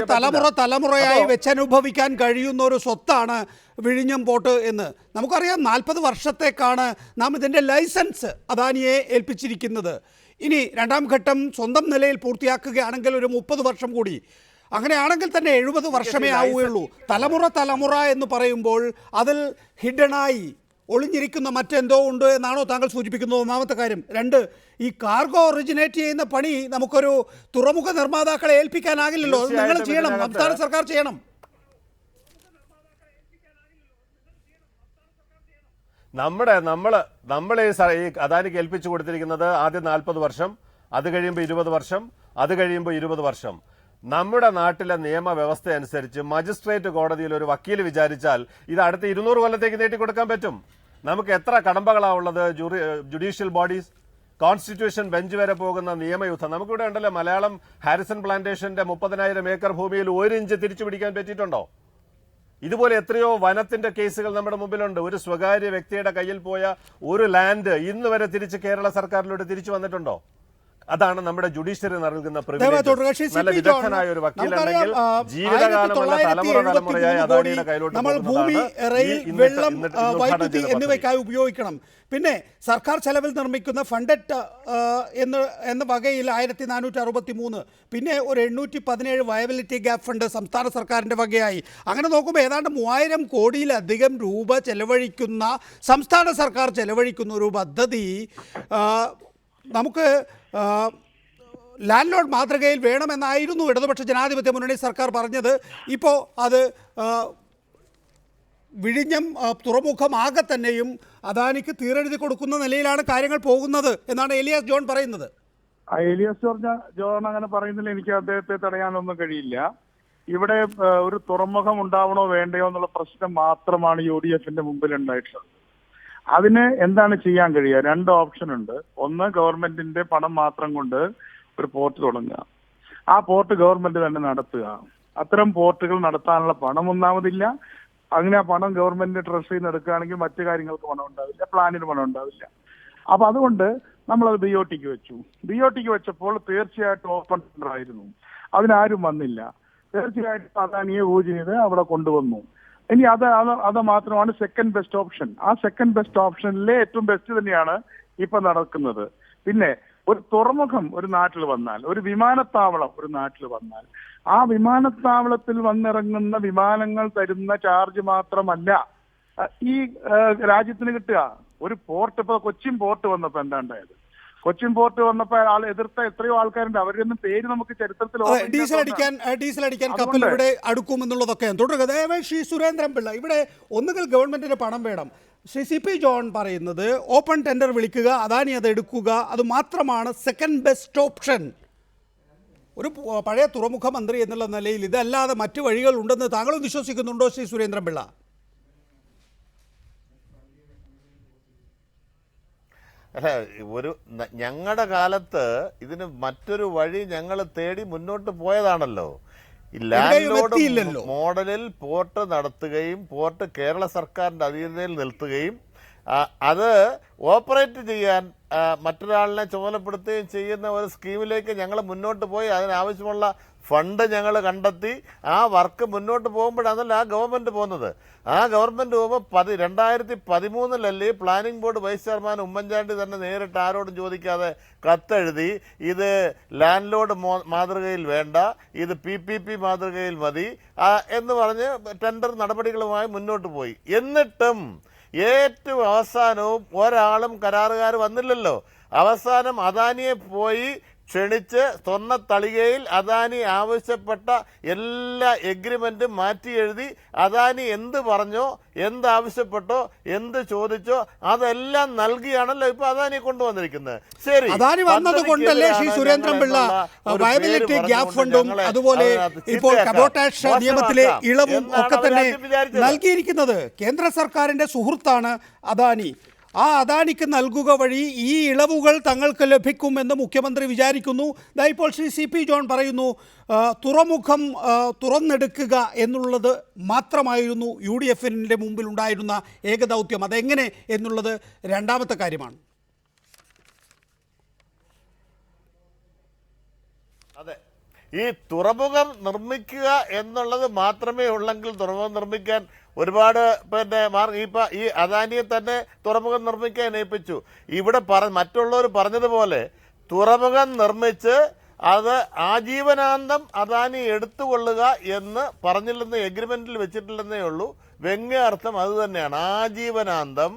തലമുറയായി വെച്ചനുഭവിക്കാൻ കഴിയുന്ന ഒരു സ്വത്താണ് വിഴിഞ്ഞം പോർട്ട് എന്ന് നമുക്കറിയാം. 40 വർഷത്തേക്കാണ് നാം ഇതിന്റെ ലൈസൻസ് അദാനിയെ ഏൽപ്പിച്ചിരിക്കുന്നത്. ഇനി 2ാം ഘട്ടം സ്വന്തം നിലയിൽ പൂർത്തിയാക്കുകയാണെങ്കിൽ ഒരു 30 വർഷം കൂടി. അങ്ങനെയാണെങ്കിൽ തന്നെ 70 വർഷമേ ആവുകയുള്ളൂ. തലമുറ എന്ന് പറയുമ്പോൾ അതിൽ ഹിഡനായി ഒളിഞ്ഞിരിക്കുന്ന മറ്റെന്തോ ഉണ്ട് എന്നാണോ താങ്കൾ സൂചിപ്പിക്കുന്നത്? ഒന്നാമത്തെ കാര്യം. 2, ഈ കാർഗോ ഒറിജിനേറ്റ് ചെയ്യുന്ന പണി നമുക്കൊരു തുറമുഖ നിർമ്മാതാക്കളെ ഏൽപ്പിക്കാനാകില്ലല്ലോ. അത് നിങ്ങൾ ചെയ്യണം, സംസ്ഥാന സർക്കാർ ചെയ്യണം. നമ്മളെ ഈ അദാനിക്ക് ഏൽപ്പിച്ചു കൊടുത്തിരിക്കുന്നത് ആദ്യം 40 വർഷം, അത് കഴിയുമ്പോൾ 20 വർഷം, അത് കഴിയുമ്പോൾ 20 വർഷം. നമ്മുടെ നാട്ടിലെ നിയമവ്യവസ്ഥ അനുസരിച്ച് മജിസ്ട്രേറ്റ് കോടതിയിൽ ഒരു വക്കീൽ വിചാരിച്ചാൽ ഇത് അടുത്ത 200 കൊല്ലത്തേക്ക് നീട്ടിക്കൊടുക്കാൻ പറ്റും. നമുക്ക് എത്ര കടമ്പകളാണ് ഉള്ളത്? ജുഡീഷ്യൽ ബോഡീസ്, കോൺസ്റ്റിറ്റ്യൂഷൻ ബെഞ്ച് വരെ പോകുന്ന നിയമയുദ്ധം. നമുക്കിവിടെ ഉണ്ടല്ലോ, മലയാളം ഹാരിസൺ പ്ലാന്റേഷന്റെ 30,000 ഏക്കർ ഭൂമിയിൽ 1 ഇഞ്ച് തിരിച്ചു പിടിക്കാൻ പറ്റിയിട്ടുണ്ടോ? ഇതുപോലെ എത്രയോ വനത്തിന്റെ കേസുകൾ നമ്മുടെ മുമ്പിലുണ്ട്. ഒരു സ്വകാര്യ വ്യക്തിയുടെ കയ്യിൽ പോയ ഒരു ലാൻഡ് ഇന്ന് വരെ തിരിച്ച് കേരള സർക്കാരിലൂടെ തിരിച്ചു വന്നിട്ടുണ്ടോ? അതാണ് നമ്മുടെ ജുഡീഷ്യറി നൽകുന്ന പ്രിവിലേജ്. നല്ല വിദഗ്ധനായ ഒരു വക്കീലുണ്ടെങ്കിൽ ജീവിതകാലമുള്ള തലമുറയായി അദാനിയുടെ കയ്യിലോട്ട് നമ്മൾ ഭൂമി, റെയിൽ, വെള്ളം, വൈദ്യുതി എന്നിവയ്ക്കായി ഉപയോഗിക്കണം. പിന്നെ സർക്കാർ ചെലവിൽ നിർമ്മിക്കുന്ന ഫണ്ടഡ് എന്ന വകയിൽ 1463, പിന്നെ ഒരു 817 വയബിലിറ്റി ഗ്യാപ്പ് ഫണ്ട് സംസ്ഥാന സർക്കാരിൻ്റെ വകയായി. അങ്ങനെ നോക്കുമ്പോൾ ഏതാണ്ട് 3000 കോടിയിലധികം രൂപ ചെലവഴിക്കുന്ന, സംസ്ഥാന സർക്കാർ ചെലവഴിക്കുന്ന ഒരു പദ്ധതി നമുക്ക് ലാൻഡ് ലോഡ് മാതൃകയിൽ വേണമെന്നായിരുന്നു ഇടതുപക്ഷ ജനാധിപത്യ മുന്നണി സർക്കാർ പറഞ്ഞത്. ഇപ്പോൾ അത് വിഴിഞ്ഞം തുറമുഖമാകെ തന്നെയും അദാനിക്ക് തീരെഴുതി കൊടുക്കുന്ന നിലയിലാണ് കാര്യങ്ങൾ പോകുന്നത് എന്നാണ് എലിയാസ് ജോൺ പറയുന്നത്. എലിയാസ് ജോൺ അങ്ങനെ പറയുന്നില്ല. എനിക്ക് അദ്ദേഹത്തെ തടയാനൊന്നും കഴിയില്ല. ഇവിടെ ഒരു തുറമുഖം ഉണ്ടാവണോ വേണ്ടയോ എന്നുള്ള പ്രശ്നം മാത്രമാണ് UDFന്റെ മുമ്പിൽ ഉണ്ടായിട്ടുള്ളത്. അതിന് എന്താണ് ചെയ്യാൻ കഴിയുക? 2 ഓപ്ഷൻ ഉണ്ട്. ഒന്ന്, ഗവൺമെന്റിന്റെ പണം മാത്രം കൊണ്ട് ഒരു പോർട്ട് തുടങ്ങുക, ആ പോർട്ട് ഗവൺമെന്റ് തന്നെ നടത്തുക. അത്തരം പോർട്ടുകൾ നടത്താനുള്ള പണം ഒന്നാമതില്ല. അങ്ങനെ ആ പണം ഗവൺമെന്റിന്റെ ട്രഷറിയിൽ നിന്ന് എടുക്കുകയാണെങ്കിൽ മറ്റു കാര്യങ്ങൾക്ക് പണം ഉണ്ടാവില്ല, പ്ലാനിന് പണം ഉണ്ടാവില്ല. അപ്പൊ അതുകൊണ്ട് നമ്മളത് BOTക്ക് വെച്ചു. BOTക്ക് വെച്ചപ്പോൾ തീർച്ചയായിട്ടും ഓപ്പൺ ടെൻഡർ ആയിരുന്നു. അതിനാരും വന്നില്ല. തീർച്ചയായിട്ടും അദാനിയെ ഊജ് ചെയ്ത് അവിടെ കൊണ്ടുവന്നു. ഇനി അത് മാത്രമാണ് സെക്കൻഡ് ബെസ്റ്റ് ഓപ്ഷൻ. ആ സെക്കൻഡ് ബെസ്റ്റ് ഓപ്ഷനിലെ ഏറ്റവും ബെസ്റ്റ് തന്നെയാണ് ഇപ്പൊ നടക്കുന്നത്. പിന്നെ ഒരു തുറമുഖം ഒരു നാട്ടിൽ വന്നാൽ, ഒരു വിമാനത്താവളം ഒരു നാട്ടിൽ വന്നാൽ, ആ വിമാനത്താവളത്തിൽ വന്നിറങ്ങുന്ന വിമാനങ്ങൾ തരുന്ന ചാർജ് മാത്രമല്ല ഈ രാജ്യത്തിന് കിട്ടുക. ഒരു പോർട്ട്, ഇപ്പൊ കൊച്ചിൻ പോർട്ട് വന്നപ്പോ എന്താണ്ടായത്? കൊച്ചിൻ പോർട്ട് വന്നപ്പോൾ എതിർത്ത എത്രയോ ആൾക്കാരുണ്ട്. അവരൊന്നും പേര് നമുക്ക് ചരിത്രത്തിൽ ഡീസൽ അടിക്കാൻ കപ്പൽ ഇവിടെ അടുക്കുമെന്നുള്ളതൊക്കെ തുടരുക. ദയവായി ശ്രീ സുരേന്ദ്രൻ പിള്ള, ഇവിടെ ഒന്നുകിൽ ഗവൺമെന്റിന് പണം വേണം. ശ്രീ CP ജോൺ പറയുന്നത് ഓപ്പൺ ടെൻഡർ വിളിക്കുക, അദാനി അത് എടുക്കുക, അത് മാത്രമാണ് സെക്കൻഡ് ബെസ്റ്റ് ഓപ്ഷൻ. ഒരു പഴയ തുറമുഖ മന്ത്രി എന്നുള്ള നിലയിൽ ഇതല്ലാതെ മറ്റു വഴികൾ ഉണ്ടെന്ന് താങ്കളും വിശ്വസിക്കുന്നുണ്ടോ ശ്രീ സുരേന്ദ്രൻ പിള്ള? അല്ല, ഞങ്ങളുടെ കാലത്ത് ഇതിന് മറ്റൊരു വഴി ഞങ്ങൾ തേടി മുന്നോട്ട് പോയതാണല്ലോ. ലാൻഡ് ലോഡ് മോഡലിൽ പോർട്ട് നടത്തുകയും പോർട്ട് കേരള സർക്കാരിന്റെ അധീനതയിൽ നിർത്തുകയും അത് ഓപ്പറേറ്റ് ചെയ്യാൻ മറ്റൊരാളിനെ ചുമതലപ്പെടുത്തുകയും ചെയ്യുന്ന ഒരു സ്കീമിലേക്ക് ഞങ്ങൾ മുന്നോട്ട് പോയി അതിനാവശ്യമുള്ള ഫണ്ട് ഞങ്ങൾ കണ്ടെത്തി ആ വർക്ക് മുന്നോട്ട് പോകുമ്പോഴാണല്ലോ ആ ഗവൺമെൻറ് പോകുന്നത്. ആ ഗവൺമെൻറ് പോകുമ്പോൾ 2013 planning board vice chairman Oommen Chandy തന്നെ നേരിട്ട് ആരോടും ചോദിക്കാതെ കത്തെഴുതി ഇത് ലാൻഡ് ലോഡ് മാതൃകയിൽ വേണ്ട, ഇത് PPP മാതൃകയിൽ മതി എന്ന് പറഞ്ഞ് ടെൻഡർ നടപടികളുമായി മുന്നോട്ട് പോയി. എന്നിട്ടും ഏറ്റവും അവസാനവും ഒരാളും കരാറുകാർ വന്നില്ലല്ലോ. അവസാനം അദാനിയെ പോയി ക്ഷണിച്ച് സ്വർണ്ണ തളികയിൽ അദാനി ആവശ്യപ്പെട്ട എല്ലാ എഗ്രിമെന്റും മാറ്റി എഴുതി അദാനി എന്ത് പറഞ്ഞോ, എന്താവശ്യപ്പെട്ടോ, എന്ത് ചോദിച്ചോ അതെല്ലാം നൽകിയാണല്ലോ ഇപ്പൊ അദാനി കൊണ്ടുവന്നിരിക്കുന്നത്. ശരി, അദാനി വന്നത് കൊണ്ടല്ലേ ശ്രീ സുരേന്ദ്രൻ പിള്ള വയബിലിറ്റി ഗ്യാപ് ഫണ്ടും അതുപോലെ ഇപ്പോൾ കബോട്ടാഷ് നിയമത്തിലെ ഇളവും ഒക്കെ തന്നെ നൽകിയിരിക്കുന്നത്. കേന്ദ്ര സർക്കാരിന്റെ സുഹൃത്താണ് അദാനി. ആ അദാനിക്ക് നൽകുക വഴി ഈ ഇളവുകൾ തങ്ങൾക്ക് ലഭിക്കുമെന്ന് മുഖ്യമന്ത്രി വിചാരിക്കുന്നു. ഇപ്പോൾ ശ്രീ CP ജോൺ പറയുന്നു തുറമുഖം തുറന്നെടുക്കുക എന്നുള്ളത് മാത്രമായിരുന്നു UDFന്റെ മുമ്പിൽ ഉണ്ടായിരുന്ന ഏകദൗത്യം. അതെങ്ങനെ എന്നുള്ളത് രണ്ടാമത്തെ കാര്യമാണ്. അതെ, ഈ തുറമുഖം നിർമ്മിക്കുക എന്നുള്ളത് മാത്രമേ ഉള്ളെങ്കിൽ തുറമുഖം നിർമ്മിക്കാൻ ഒരുപാട് ഈ അദാനിയെ തന്നെ തുറമുഖം നിർമ്മിക്കാൻ ഏൽപ്പിച്ചു. ഇവിടെ മറ്റുള്ളവർ പറഞ്ഞതുപോലെ തുറമുഖം നിർമ്മിച്ച് അത് ആജീവനാന്തം അദാനി എടുത്തുകൊള്ളുക എന്ന് പറഞ്ഞില്ലെന്ന് എഗ്രിമെന്റിൽ വെച്ചിട്ടില്ലെന്നേ ഉള്ളൂ. വ്യംഗ്യാർത്ഥം അത് തന്നെയാണ്, ആജീവനാന്തം.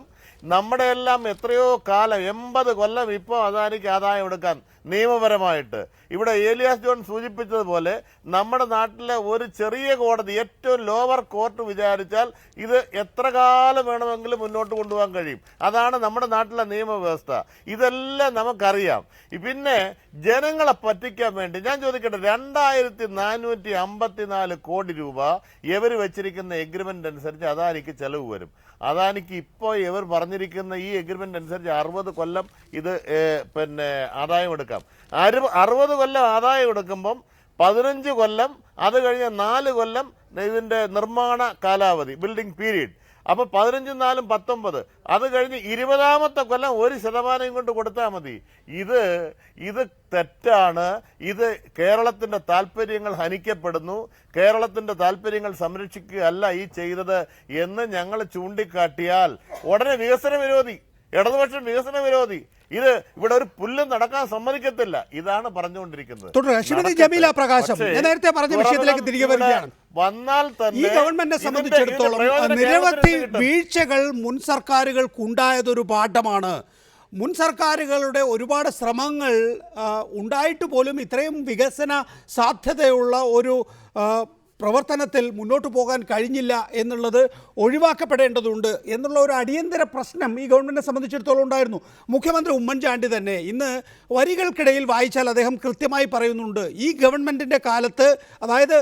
നമ്മുടെ എല്ലാം എത്രയോ കാലം 80 കൊല്ലം ഇപ്പോൾ അദാനിക്ക് ആദായം എടുക്കാൻ നിയമപരമായിട്ട്. ഇവിടെ ഏലിയാസ് ജോൺ സൂചിപ്പിച്ചതുപോലെ നമ്മുടെ നാട്ടിലെ ഒരു ചെറിയ കോടതി, ഏറ്റവും ലോവർ കോർട്ട് വിചാരിച്ചാൽ ഇത് എത്ര കാലം വേണമെങ്കിലും മുന്നോട്ട് കൊണ്ടുപോകാൻ കഴിയും. അതാണ് നമ്മുടെ നാട്ടിലെ നിയമവ്യവസ്ഥ. ഇതെല്ലാം നമുക്കറിയാം. പിന്നെ ജനങ്ങളെ പറ്റിക്കാൻ വേണ്ടി ഞാൻ ചോദിക്കട്ടെ, 2454 കോടി രൂപ ഇവർ വെച്ചിരിക്കുന്ന എഗ്രിമെന്റ് അനുസരിച്ച് അദാനിക്ക് ചെലവ് വരും. അദാനിക്ക് ഇപ്പോൾ ഇവർ പറഞ്ഞിരിക്കുന്ന ഈ എഗ്രിമെന്റ് അനുസരിച്ച് 60 കൊല്ലം ഇത് ആദായം എടുക്കാം. 60 കൊല്ലം ആദായം എടുക്കുമ്പം 15 കൊല്ലം, അത് കഴിഞ്ഞ് 4 കൊല്ലം ഇതിന്റെ നിർമ്മാണ കാലാവധി, ബിൽഡിംഗ് പീരീഡ്. അപ്പൊ 15 × 4 = 19. അത് കഴിഞ്ഞ് 20ാമത്തെ കൊല്ലം 1% കൊണ്ട് കൊടുത്താൽ മതി. ഇത് തെറ്റാണ്. ഇത് കേരളത്തിന്റെ താല്പര്യങ്ങൾ ഹനിക്കപ്പെടുന്നു, കേരളത്തിന്റെ താല്പര്യങ്ങൾ സംരക്ഷിക്കുകയല്ല ഈ ചെയ്തത് എന്ന് ഞങ്ങൾ ചൂണ്ടിക്കാട്ടിയാൽ ഉടനെ വികസന വിരോധി, ഇടതുപക്ഷം വികസന വിരോധി, ഇത് ഇവിടെ ഒരു പുല്ലും നടക്കാൻ സമ്മതിക്കത്തില്ല. ഇതാണ് പറഞ്ഞുകൊണ്ടിരിക്കുന്നത്. ശ്രീമതി ജമീല പ്രകാശം, ഞാൻ നേരത്തെ പറഞ്ഞ വിഷയത്തിലേക്ക് തിരികെ വരികയാണ്. വന്നാൽ തന്നെ ഈ ഗവൺമെന്റിനെ സംബന്ധിച്ചിടത്തോളം നിരവധി വീഴ്ചകൾ മുൻ സർക്കാരുകൾക്കുണ്ടായതൊരു പാഠമാണ്. മുൻ സർക്കാരുകളുടെ ഒരുപാട് ശ്രമങ്ങൾ ഉണ്ടായിട്ട് പോലും ഇത്രയും വികസന സാധ്യതയുള്ള ഒരു പ്രവർത്തനത്തിൽ മുന്നോട്ട് പോകാൻ കഴിഞ്ഞില്ല എന്നുള്ളത് ഒഴിവാക്കപ്പെടേണ്ടതുണ്ട് എന്നുള്ള ഒരു അടിയന്തര പ്രശ്നം ഈ ഗവൺമെൻറ്റിനെ സംബന്ധിച്ചിടത്തോളം ഉണ്ടായിരുന്നു. മുഖ്യമന്ത്രി ഉമ്മൻചാണ്ടി തന്നെ ഇന്ന് വരികൾക്കിടയിൽ വായിച്ചാൽ അദ്ദേഹം കൃത്യമായി പറയുന്നുണ്ട്, ഈ ഗവൺമെൻറ്റിൻ്റെ കാലത്ത്, അതായത്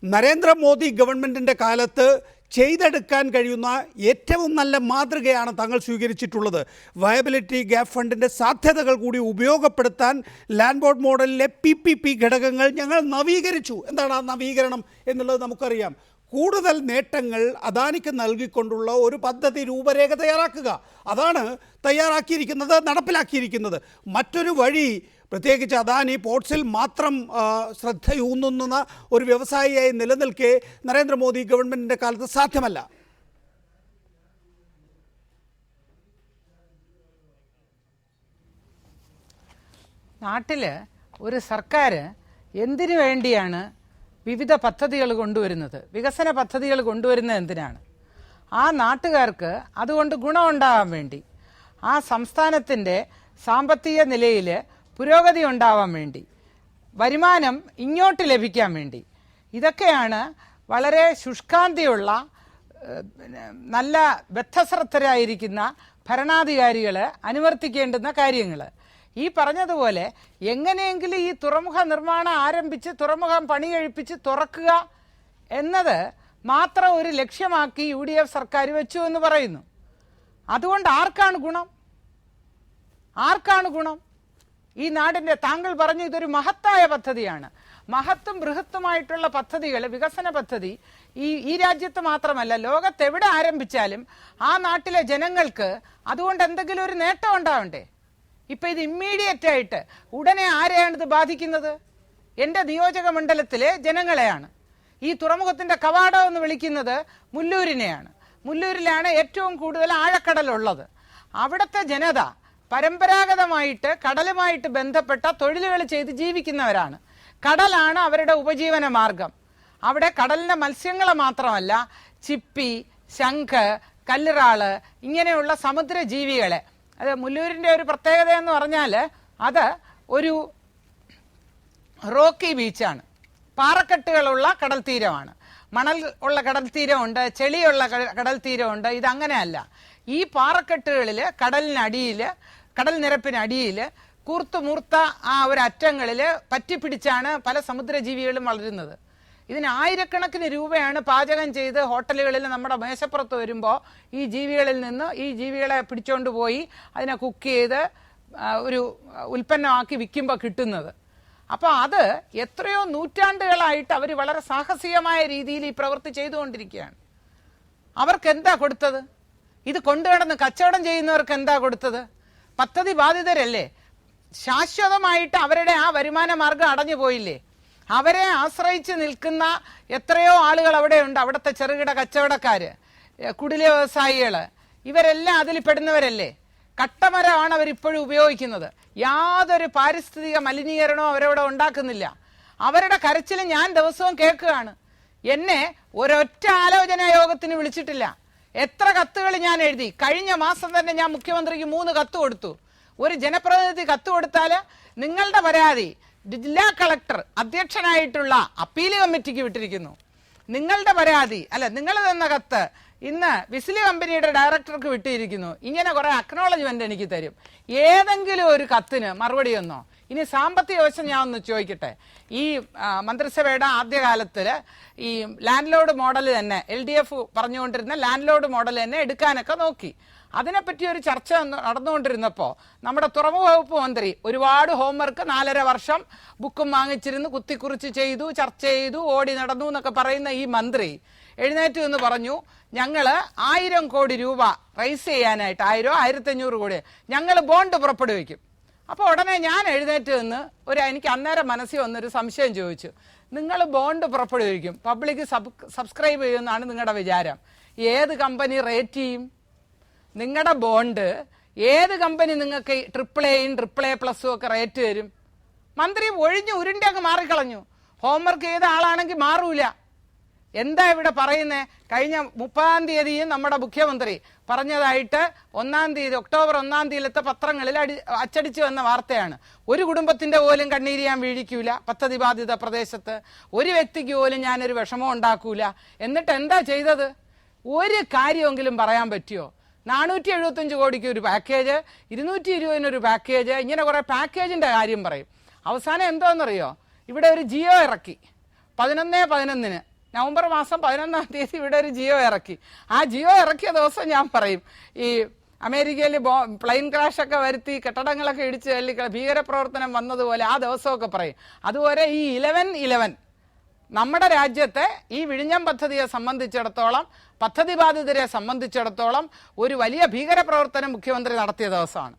നരേന്ദ്രമോദി ഗവൺമെൻറ്റിൻ്റെ കാലത്ത് ചെയ്തെടുക്കാൻ കഴിയുന്ന ഏറ്റവും നല്ല മാതൃകയാണ് തങ്ങൾ സ്വീകരിച്ചിട്ടുള്ളത്. വയബിലിറ്റി ഗ്യാപ് ഫണ്ടിൻ്റെ സാധ്യതകൾ കൂടി ഉപയോഗപ്പെടുത്താൻ ലാൻഡ് ബോർഡ് മോഡലിലെ PPP ഘടകങ്ങൾ ഞങ്ങൾ നവീകരിച്ചു. എന്താണ് ആ നവീകരണം എന്നുള്ളത് നമുക്കറിയാം. കൂടുതൽ നേട്ടങ്ങൾ അദാനിക്ക് നൽകിക്കൊണ്ടുള്ള ഒരു പദ്ധതി രൂപരേഖ തയ്യാറാക്കുക. അതാണ് തയ്യാറാക്കിയിരിക്കുന്നത്, നടപ്പിലാക്കിയിരിക്കുന്നത്. മറ്റൊരു വഴി, പ്രത്യേകിച്ച് അദാനി പോർട്സിൽ മാത്രം ശ്രദ്ധയൂന്നുന്ന ഒരു വ്യവസായിയായി നിലനിൽക്കെ നരേന്ദ്രമോദി ഗവൺമെൻറ്റിൻ്റെ കാലത്ത് സാധ്യമല്ല. നാട്ടിൽ ഒരു സർക്കാർ എന്തിനു വേണ്ടിയാണ് വിവിധ പദ്ധതികൾ കൊണ്ടുവരുന്നത്, വികസന പദ്ധതികൾ കൊണ്ടുവരുന്നത് എന്തിനാണ്? ആ നാട്ടുകാർക്ക് അതുകൊണ്ട് ഗുണമുണ്ടാകാൻ വേണ്ടി, ആ സംസ്ഥാനത്തിൻ്റെ സാമ്പത്തിക നിലയിൽ പുരോഗതി ഉണ്ടാവാൻ വേണ്ടി, വരുമാനം ഇങ്ങോട്ട് ലഭിക്കാൻ വേണ്ടി. ഇതൊക്കെയാണ് വളരെ ശുഷ്കാന്തിയുള്ള നല്ല ബദ്ധശ്രദ്ധരായിരിക്കുന്ന ഭരണാധികാരികൾ അനുവർത്തിക്കേണ്ടുന്ന കാര്യങ്ങൾ. ഈ പറഞ്ഞതുപോലെ എങ്ങനെയെങ്കിലും ഈ തുറമുഖ നിർമ്മാണം ആരംഭിച്ച് തുറമുഖം പണി കഴിപ്പിച്ച് തുറക്കുക എന്നത് മാത്രം ഒരു ലക്ഷ്യമാക്കി UDF സർക്കാർ വെച്ചു എന്ന് പറയുന്നു. അതുകൊണ്ട് ആർക്കാണ് ഗുണം? ഈ നാടിൻ്റെ താങ്കൾ പറഞ്ഞു ഇതൊരു മഹത്തായ പദ്ധതിയാണ്. മഹത്തും ബൃഹത്തുമായിട്ടുള്ള പദ്ധതികൾ, വികസന പദ്ധതി ഈ രാജ്യത്ത് മാത്രമല്ല ലോകത്തെവിടെ ആരംഭിച്ചാലും ആ നാട്ടിലെ ജനങ്ങൾക്ക് അതുകൊണ്ട് എന്തെങ്കിലും ഒരു നേട്ടം ഉണ്ടാവണ്ടേ? ഇപ്പം ഇത് ഇമ്മീഡിയറ്റ് ആയിട്ട് ഉടനെ ആരെയാണ് ഇത് ബാധിക്കുന്നത്? എൻ്റെ നിയോജക മണ്ഡലത്തിലെ ജനങ്ങളെയാണ്. ഈ തുറമുഖത്തിൻ്റെ കവാടം എന്ന് വിളിക്കുന്നത് മുല്ലൂരിനെയാണ്. മുല്ലൂരിലാണ് ഏറ്റവും കൂടുതൽ ആഴക്കടലുള്ളത്. അവിടുത്തെ ജനത പരമ്പരാഗതമായിട്ട് കടലുമായിട്ട് ബന്ധപ്പെട്ട തൊഴിലുകൾ ചെയ്ത് ജീവിക്കുന്നവരാണ്. കടലാണ് അവരുടെ ഉപജീവന മാർഗം. അവിടെ കടലിലെ മത്സ്യങ്ങളെ മാത്രമല്ല, ചിപ്പി, ശംഖ്, കല്ലിറാള് ഇങ്ങനെയുള്ള സമുദ്രജീവികളെ. അത് മുല്ലൂരിൻ്റെ ഒരു പ്രത്യേകത എന്ന് പറഞ്ഞാൽ അത് ഒരു റോക്കി ബീച്ചാണ്. പാറക്കെട്ടുകളുള്ള കടൽ തീരമാണ്. മണൽ ഉള്ള കടൽ തീരമുണ്ട്, ചെളിയുള്ള കടൽ തീരമുണ്ട്. ഇതങ്ങനെയല്ല. ഈ പാറക്കെട്ടുകളിൽ കടലിനടിയിൽ, കടൽ നിരപ്പിനടിയിൽ കൂർത്തുമൂർത്ത ആ ഒരു അറ്റങ്ങളിൽ പറ്റിപ്പിടിച്ചാണ് പല സമുദ്രജീവികളും വളരുന്നത്. ഇതിന് ആയിരക്കണക്കിന് രൂപയാണ് പാചകം ചെയ്ത് ഹോട്ടലുകളിൽ നമ്മുടെ മേശപ്പുറത്ത് വരുമ്പോൾ ഈ ജീവികളിൽ നിന്ന് ഈ ജീവികളെ പിടിച്ചോണ്ട് പോയി അതിനെ കുക്ക് ചെയ്ത് ഒരു ഉൽപ്പന്നമാക്കി വിൽക്കുമ്പോൾ കിട്ടുന്നത്. അപ്പോൾ അത് എത്രയോ നൂറ്റാണ്ടുകളായിട്ട് അവർ വളരെ സാഹസികമായ രീതിയിൽ ഈ പ്രവൃത്തി ചെയ്തുകൊണ്ടിരിക്കുകയാണ്. അവർക്ക് എന്താ കൊടുത്തത്? ഇത് കൊണ്ടുകിടന്ന് കച്ചവടം ചെയ്യുന്നവർക്ക് എന്താ കൊടുത്തത്? പദ്ധതി ബാധിതരല്ലേ? ശാശ്വതമായിട്ട് അവരുടെ ആ വരുമാന മാർഗം അടഞ്ഞു പോയില്ലേ? അവരെ ആശ്രയിച്ച് നിൽക്കുന്ന എത്രയോ ആളുകൾ അവിടെയുണ്ട്. അവിടുത്തെ ചെറുകിട കച്ചവടക്കാർ, കുടില വ്യവസായികൾ, ഇവരെല്ലാം അതിൽ പെടുന്നവരല്ലേ? കട്ടമരമാണ് അവരിപ്പോഴും ഉപയോഗിക്കുന്നത്. യാതൊരു പാരിസ്ഥിതിക മലിനീകരണവും അവരവിടെ ഉണ്ടാക്കുന്നില്ല. അവരുടെ കരച്ചിൽ ഞാൻ ദിവസവും കേൾക്കുകയാണ്. എന്നെ ഒരൊറ്റ ആലോചനാ യോഗത്തിന് വിളിച്ചിട്ടില്ല. എത്ര കത്തുകൾ ഞാൻ എഴുതി. കഴിഞ്ഞ മാസം തന്നെ ഞാൻ മുഖ്യമന്ത്രിക്ക് 3 കത്ത് കൊടുത്തു. ഒരു ജനപ്രതിനിധി കത്ത് കൊടുത്താൽ നിങ്ങളുടെ പരാതി ജില്ലാ കളക്ടർ അധ്യക്ഷനായിട്ടുള്ള അപ്പീൽ കമ്മിറ്റിക്ക് വിട്ടിരിക്കുന്നു. നിങ്ങളുടെ പരാതി അല്ല, നിങ്ങൾ തന്ന കത്ത് ഇന്ന് വിസിലി കമ്പനിയുടെ ഡയറക്ടർക്ക് വിട്ടിരിക്കുന്നു. ഇങ്ങനെ കുറെ അക്നോളജ്മെന്റ് എനിക്ക് തരും. ഏതെങ്കിലും ഒരു കത്തിന് മറുപടി ഒന്നോ? ഇനി സാമ്പത്തിക വശം ഞാൻ ഒന്ന് ചോദിക്കട്ടെ. ഈ മന്ത്രിസഭയുടെ ആദ്യകാലത്തിൽ ഈ ലാൻഡ് ലോഡ് മോഡൽ തന്നെ LDF പറഞ്ഞുകൊണ്ടിരുന്ന ലാൻഡ് ലോഡ് മോഡൽ തന്നെ എടുക്കാനൊക്കെ നോക്കി. അതിനെപ്പറ്റി ഒരു ചർച്ച നടന്നുകൊണ്ടിരുന്നപ്പോൾ നമ്മുടെ തുറമുഖ വകുപ്പ് മന്ത്രി ഒരുപാട് ഹോംവർക്ക് 4.5 വർഷം ബുക്കും വാങ്ങിച്ചിരുന്ന് കുത്തിക്കുറിച്ച് ചെയ്തു, ചർച്ച ചെയ്തു, ഓടി നടന്നു എന്നൊക്കെ പറയുന്ന ഈ മന്ത്രി എഴുന്നേറ്റ് എന്ന് പറഞ്ഞു, ഞങ്ങൾ 1000 കോടി രൂപ റൈസ് ചെയ്യാനായിട്ട് 1500 കോടി ഞങ്ങൾ ബോണ്ട് പുറപ്പെടുവിക്കും. അപ്പോൾ ഉടനെ ഞാൻ എഴുന്നേറ്റ് നിന്ന് എനിക്ക് അന്നേരം മനസ്സിൽ വന്നൊരു സംശയം ചോദിച്ചു. നിങ്ങൾ ബോണ്ട് പുറപ്പെടുവിക്കും, പബ്ലിക് സബ്സ്ക്രൈബ് ചെയ്യുമെന്നാണ് നിങ്ങളുടെ വിചാരം. ഏത് കമ്പനി റേറ്റ് ചെയ്യും നിങ്ങളുടെ ബോണ്ട്? ഏത് കമ്പനി നിങ്ങൾക്ക് AAA-യും AAA+ ഒക്കെ റേറ്റ് തരും? മന്ത്രി ഒഴിഞ്ഞ് ഉരുണ്ടി അങ്ങ് മാറിക്കളഞ്ഞു. ഹോംവർക്ക് ചെയ്ത ആളാണെങ്കിൽ മാറൂല. എന്താ ഇവിടെ പറയുന്നത്? കഴിഞ്ഞ 30-ാം തീയതിയും നമ്മുടെ മുഖ്യമന്ത്രി പറഞ്ഞതായിട്ട് ഒക്ടോബർ 1-ാം തീയതിയിലത്തെ പത്രങ്ങളിൽ അച്ചടിച്ചു വന്ന വാർത്തയാണ്. ഒരു കുടുംബത്തിന്റെ പോലും കണ്ണീര് ഞാൻ വീഴിക്കൂല പദ്ധതി ബാധിത പ്രദേശത്ത്. ഒരു വ്യക്തിക്ക് പോലും ഞാനൊരു വിഷമം ഉണ്ടാക്കൂല. എന്നിട്ട് എന്താ ചെയ്തത്? ഒരു കാര്യമെങ്കിലും പറയാൻ പറ്റുമോ? 475 കോടിക്ക് ഒരു പാക്കേജ്, 220 ഒരു പാക്കേജ്, ഇങ്ങനെ കുറെ പാക്കേജിന്റെ കാര്യം പറയും. അവസാനം എന്തോന്നറിയോ? ഇവിടെ ഒരു ജിയോ ഇറക്കി. 11/11 നവംബർ മാസം 11-ാം തീയതി ഇവിടെ ഒരു ജിയോ ഇറക്കി. ആ ജിയോ ഇറക്കിയ ദിവസം ഞാൻ പറയും, ഈ അമേരിക്കയിൽ പ്ലെയിൻ ക്രാഷ് ഒക്കെ വരുത്തി കെട്ടിടങ്ങളൊക്കെ ഇടിച്ച് തള്ളി ഭീകരപ്രവർത്തനം വന്നതുപോലെ ആ ദിവസമൊക്കെ പറയും. അതുപോലെ ഈ 11/11 നമ്മുടെ രാജ്യത്തെ ഈ വിഴിഞ്ഞം പദ്ധതിയെ സംബന്ധിച്ചിടത്തോളം, പദ്ധതി ബാധിതരെ സംബന്ധിച്ചിടത്തോളം ഒരു വലിയ ഭീകരപ്രവർത്തനം മുഖ്യമന്ത്രി നടത്തിയ ദിവസമാണ്.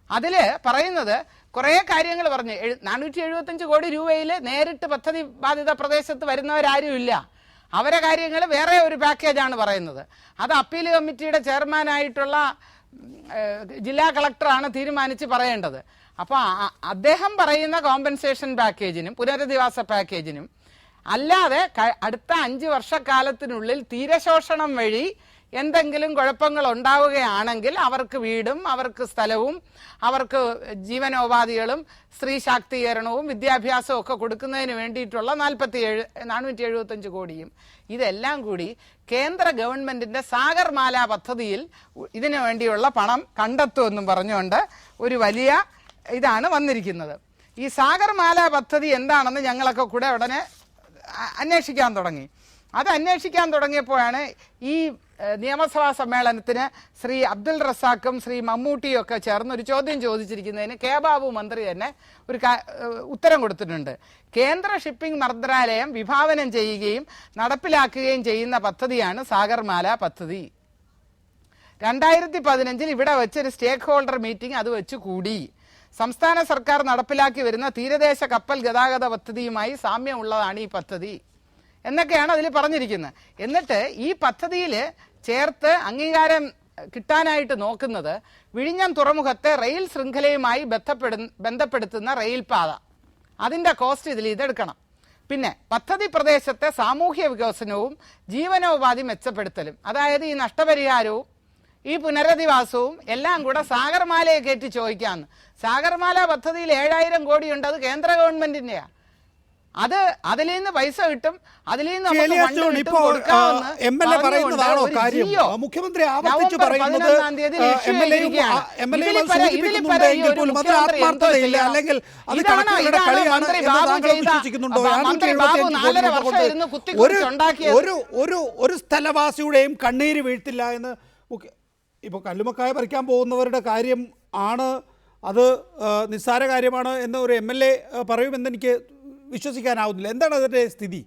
അതിൽ പറയുന്നത് കുറേ കാര്യങ്ങൾ പറഞ്ഞ് 475 കോടി രൂപയിൽ നേരിട്ട് പദ്ധതി ബാധിത പ്രദേശത്ത് വരുന്നവരാരും ഇല്ല. അവരെ കാര്യങ്ങൾ വേറെ ഒരു പാക്കേജാണ് പറയുന്നത്. അത് അപ്പീൽ കമ്മിറ്റിയുടെ ചെയർമാനായിട്ടുള്ള ജില്ലാ കളക്ടറാണ് തീരുമാനിച്ച് പറയേണ്ടത്. അപ്പോൾ അദ്ദേഹം പറയുന്ന കോമ്പൻസേഷൻ പാക്കേജിനും പുനരധിവാസ പാക്കേജിനും അല്ലാതെ അടുത്ത 5 വർഷക്കാലത്തിനുള്ളിൽ തീരശോഷണം വഴി എന്തെങ്കിലും കുഴപ്പങ്ങൾ ഉണ്ടാവുകയാണെങ്കിൽ അവർക്ക് വീടും അവർക്ക് സ്ഥലവും അവർക്ക് ജീവനോപാധികളും സ്ത്രീ ശാക്തീകരണവും വിദ്യാഭ്യാസവും ഒക്കെ കൊടുക്കുന്നതിന് വേണ്ടിയിട്ടുള്ള 475 കോടിയും ഇതെല്ലാം കൂടി കേന്ദ്ര ഗവൺമെന്റിന്റെ സാഗർമാല പദ്ധതിയിൽ ഇതിനു വേണ്ടിയുള്ള പണം കണ്ടെത്തുമെന്നും പറഞ്ഞുകൊണ്ട് ഒരു വലിയ ഇതാണ് വന്നിരിക്കുന്നത്. ഈ സാഗർമാല പദ്ധതി എന്താണെന്ന് ഞങ്ങളൊക്കെ കൂടെ ഉടനെ അന്വേഷിക്കാൻ തുടങ്ങി. അത് അന്വേഷിക്കാൻ തുടങ്ങിയപ്പോഴാണ് ഈ നിയമസഭാ സമ്മേളനത്തിന് ശ്രീ അബ്ദുൾ റസാഖും ശ്രീ മമ്മൂട്ടിയും ഒക്കെ ചേർന്ന് ഒരു ചോദ്യം ചോദിച്ചിരിക്കുന്നതിന് കെ ബാബു മന്ത്രി തന്നെ ഒരു ഉത്തരം കൊടുത്തിട്ടുണ്ട്. കേന്ദ്ര ഷിപ്പിംഗ് മന്ത്രാലയം വിഭാവനം ചെയ്യുകയും നടപ്പിലാക്കുകയും ചെയ്യുന്ന പദ്ധതിയാണ് സാഗർമാല പദ്ധതി. 2015 ഇവിടെ വെച്ചൊരു സ്റ്റേക്ക് ഹോൾഡർ മീറ്റിംഗ് അത് വെച്ച് കൂടി. സംസ്ഥാന സർക്കാർ നടപ്പിലാക്കി വരുന്ന തീരദേശ കപ്പൽ ഗതാഗത പദ്ധതിയുമായി സാമ്യമുള്ളതാണ് ഈ പദ്ധതി എന്നൊക്കെയാണ് അതിൽ പറഞ്ഞിരിക്കുന്നത്. എന്നിട്ട് ഈ പദ്ധതിയിൽ ചേർത്ത് അംഗീകാരം കിട്ടാനായിട്ട് നോക്കുന്നത് വിഴിഞ്ഞം തുറമുഖത്തെ റെയിൽ ശൃംഖലയുമായി ബന്ധപ്പെടുത്തുന്ന റെയിൽപാത, അതിൻ്റെ കോസ്റ്റ് ഇതിൽ ഇതെടുക്കണം. പിന്നെ പദ്ധതി പ്രദേശത്തെ സാമൂഹ്യ വികസനവും ജീവനോപാധി മെച്ചപ്പെടുത്തലും, അതായത് ഈ നഷ്ടപരിഹാരവും ഈ പുനരധിവാസവും എല്ലാം കൂടെ സാഗർമാലയെ കയറ്റി ചോദിക്കാമെന്ന്. സാഗർമാല പദ്ധതിയിൽ 7000 കോടിയുണ്ട്, അത് കേന്ദ്ര ഗവൺമെന്റിന്റെയാ. അത് അതിൽ നിന്ന് പൈസ കിട്ടും, അതിൽ നിന്ന് മുഖ്യമന്ത്രി ആവർത്തിച്ചു പറയുന്നത് ആത്മാർത്ഥതയില്ല, അല്ലെങ്കിൽ അത് കണക്കുകളുടെ കളിയാണ് എന്ന് താങ്കൾ വിശ്വസിക്കുന്നുണ്ടോ? ഒരു സ്ഥലവാസിയുടെയും കണ്ണീര് വീഴ്ത്തില്ല എന്ന് ഇപ്പോൾ കല്ലുമക്കായ പറിക്കാൻ പോകുന്നവരുടെ കാര്യം ആണ്, അത് നിസ്സാര കാര്യമാണ് എന്ന് ഒരു MLA പറയുമെന്ന് എനിക്ക് വിശ്വസിക്കാനാവുന്നില്ല. എന്താണ് അതിൻ്റെ സ്ഥിതി?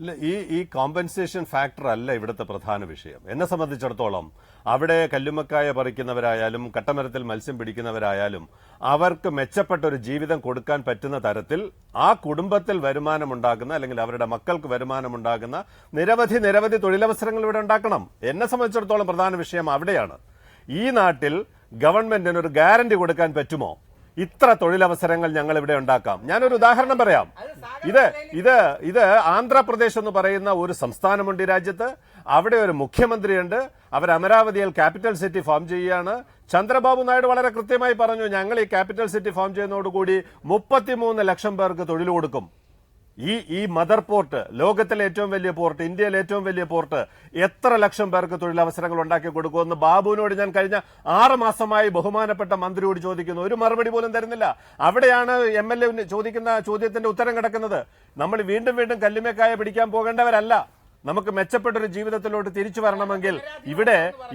ഇല്ല, ഈ കോമ്പൻസേഷൻ ഫാക്ടർ അല്ല ഇവിടുത്തെ പ്രധാന വിഷയം. എന്നെ സംബന്ധിച്ചിടത്തോളം അവിടെ കല്ലുമക്കായ പറിക്കുന്നവരായാലും കട്ടമരത്തിൽ മത്സ്യം പിടിക്കുന്നവരായാലും അവർക്ക് മെച്ചപ്പെട്ട ഒരു ജീവിതം കൊടുക്കാൻ പറ്റുന്ന തരത്തിൽ ആ കുടുംബത്തിൽ വരുമാനമുണ്ടാകുന്ന, അല്ലെങ്കിൽ അവരുടെ മക്കൾക്ക് വരുമാനമുണ്ടാകുന്ന നിരവധി തൊഴിലവസരങ്ങൾ ഇവിടെ ഉണ്ടാക്കണം. എന്നെ സംബന്ധിച്ചിടത്തോളം പ്രധാന വിഷയം അവിടെയാണ്. ഈ നാട്ടിൽ ഗവൺമെന്റിന് ഒരു ഗ്യാരണ്ടി കൊടുക്കാൻ പറ്റുമോ? ഇത്ര തൊഴിലവസരങ്ങൾ ഞങ്ങൾ ഇവിടെ ഉണ്ടാക്കാം. ഞാനൊരു ഉദാഹരണം പറയാം. ഇത് ആന്ധ്രാപ്രദേശ് എന്ന് പറയുന്ന ഒരു സംസ്ഥാനമുണ്ട് ഈ രാജ്യത്ത്. അവിടെ ഒരു മുഖ്യമന്ത്രിയുണ്ട്. അവർ അമരാവതിയിൽ ക്യാപിറ്റൽ സിറ്റി ഫോം ചെയ്യുകയാണ്. ചന്ദ്രബാബു നായിഡു വളരെ കൃത്യമായി പറഞ്ഞു, ഞങ്ങൾ ഈ ക്യാപിറ്റൽ സിറ്റി ഫോം ചെയ്യുന്നതോടുകൂടി 33 ലക്ഷം പേർക്ക് തൊഴിൽ കൊടുക്കും. ഈ മദർ പോർട്ട്, ലോകത്തിലെ ഏറ്റവും വലിയ പോർട്ട്, ഇന്ത്യയിലെ ഏറ്റവും വലിയ പോർട്ട്, എത്ര ലക്ഷം പേർക്ക് തൊഴിലവസരങ്ങൾ ഉണ്ടാക്കി കൊടുക്കുമെന്ന് ബാബുവിനോട് ഞാൻ കഴിഞ്ഞ 6 മാസമായി ബഹുമാനപ്പെട്ട മന്ത്രിയോട് ചോദിക്കുന്നു. ഒരു മറുപടി പോലും തരുന്നില്ല. അവിടെയാണ് MLA ചോദിക്കുന്ന ചോദ്യത്തിന്റെ ഉത്തരം കിടക്കുന്നത്. നമ്മൾ വീണ്ടും കല്ലുമേക്കായ പിടിക്കാൻ പോകേണ്ടവരല്ല. നമുക്ക് മെച്ചപ്പെട്ടൊരു ജീവിതത്തിലോട്ട് തിരിച്ചു വരണമെങ്കിൽ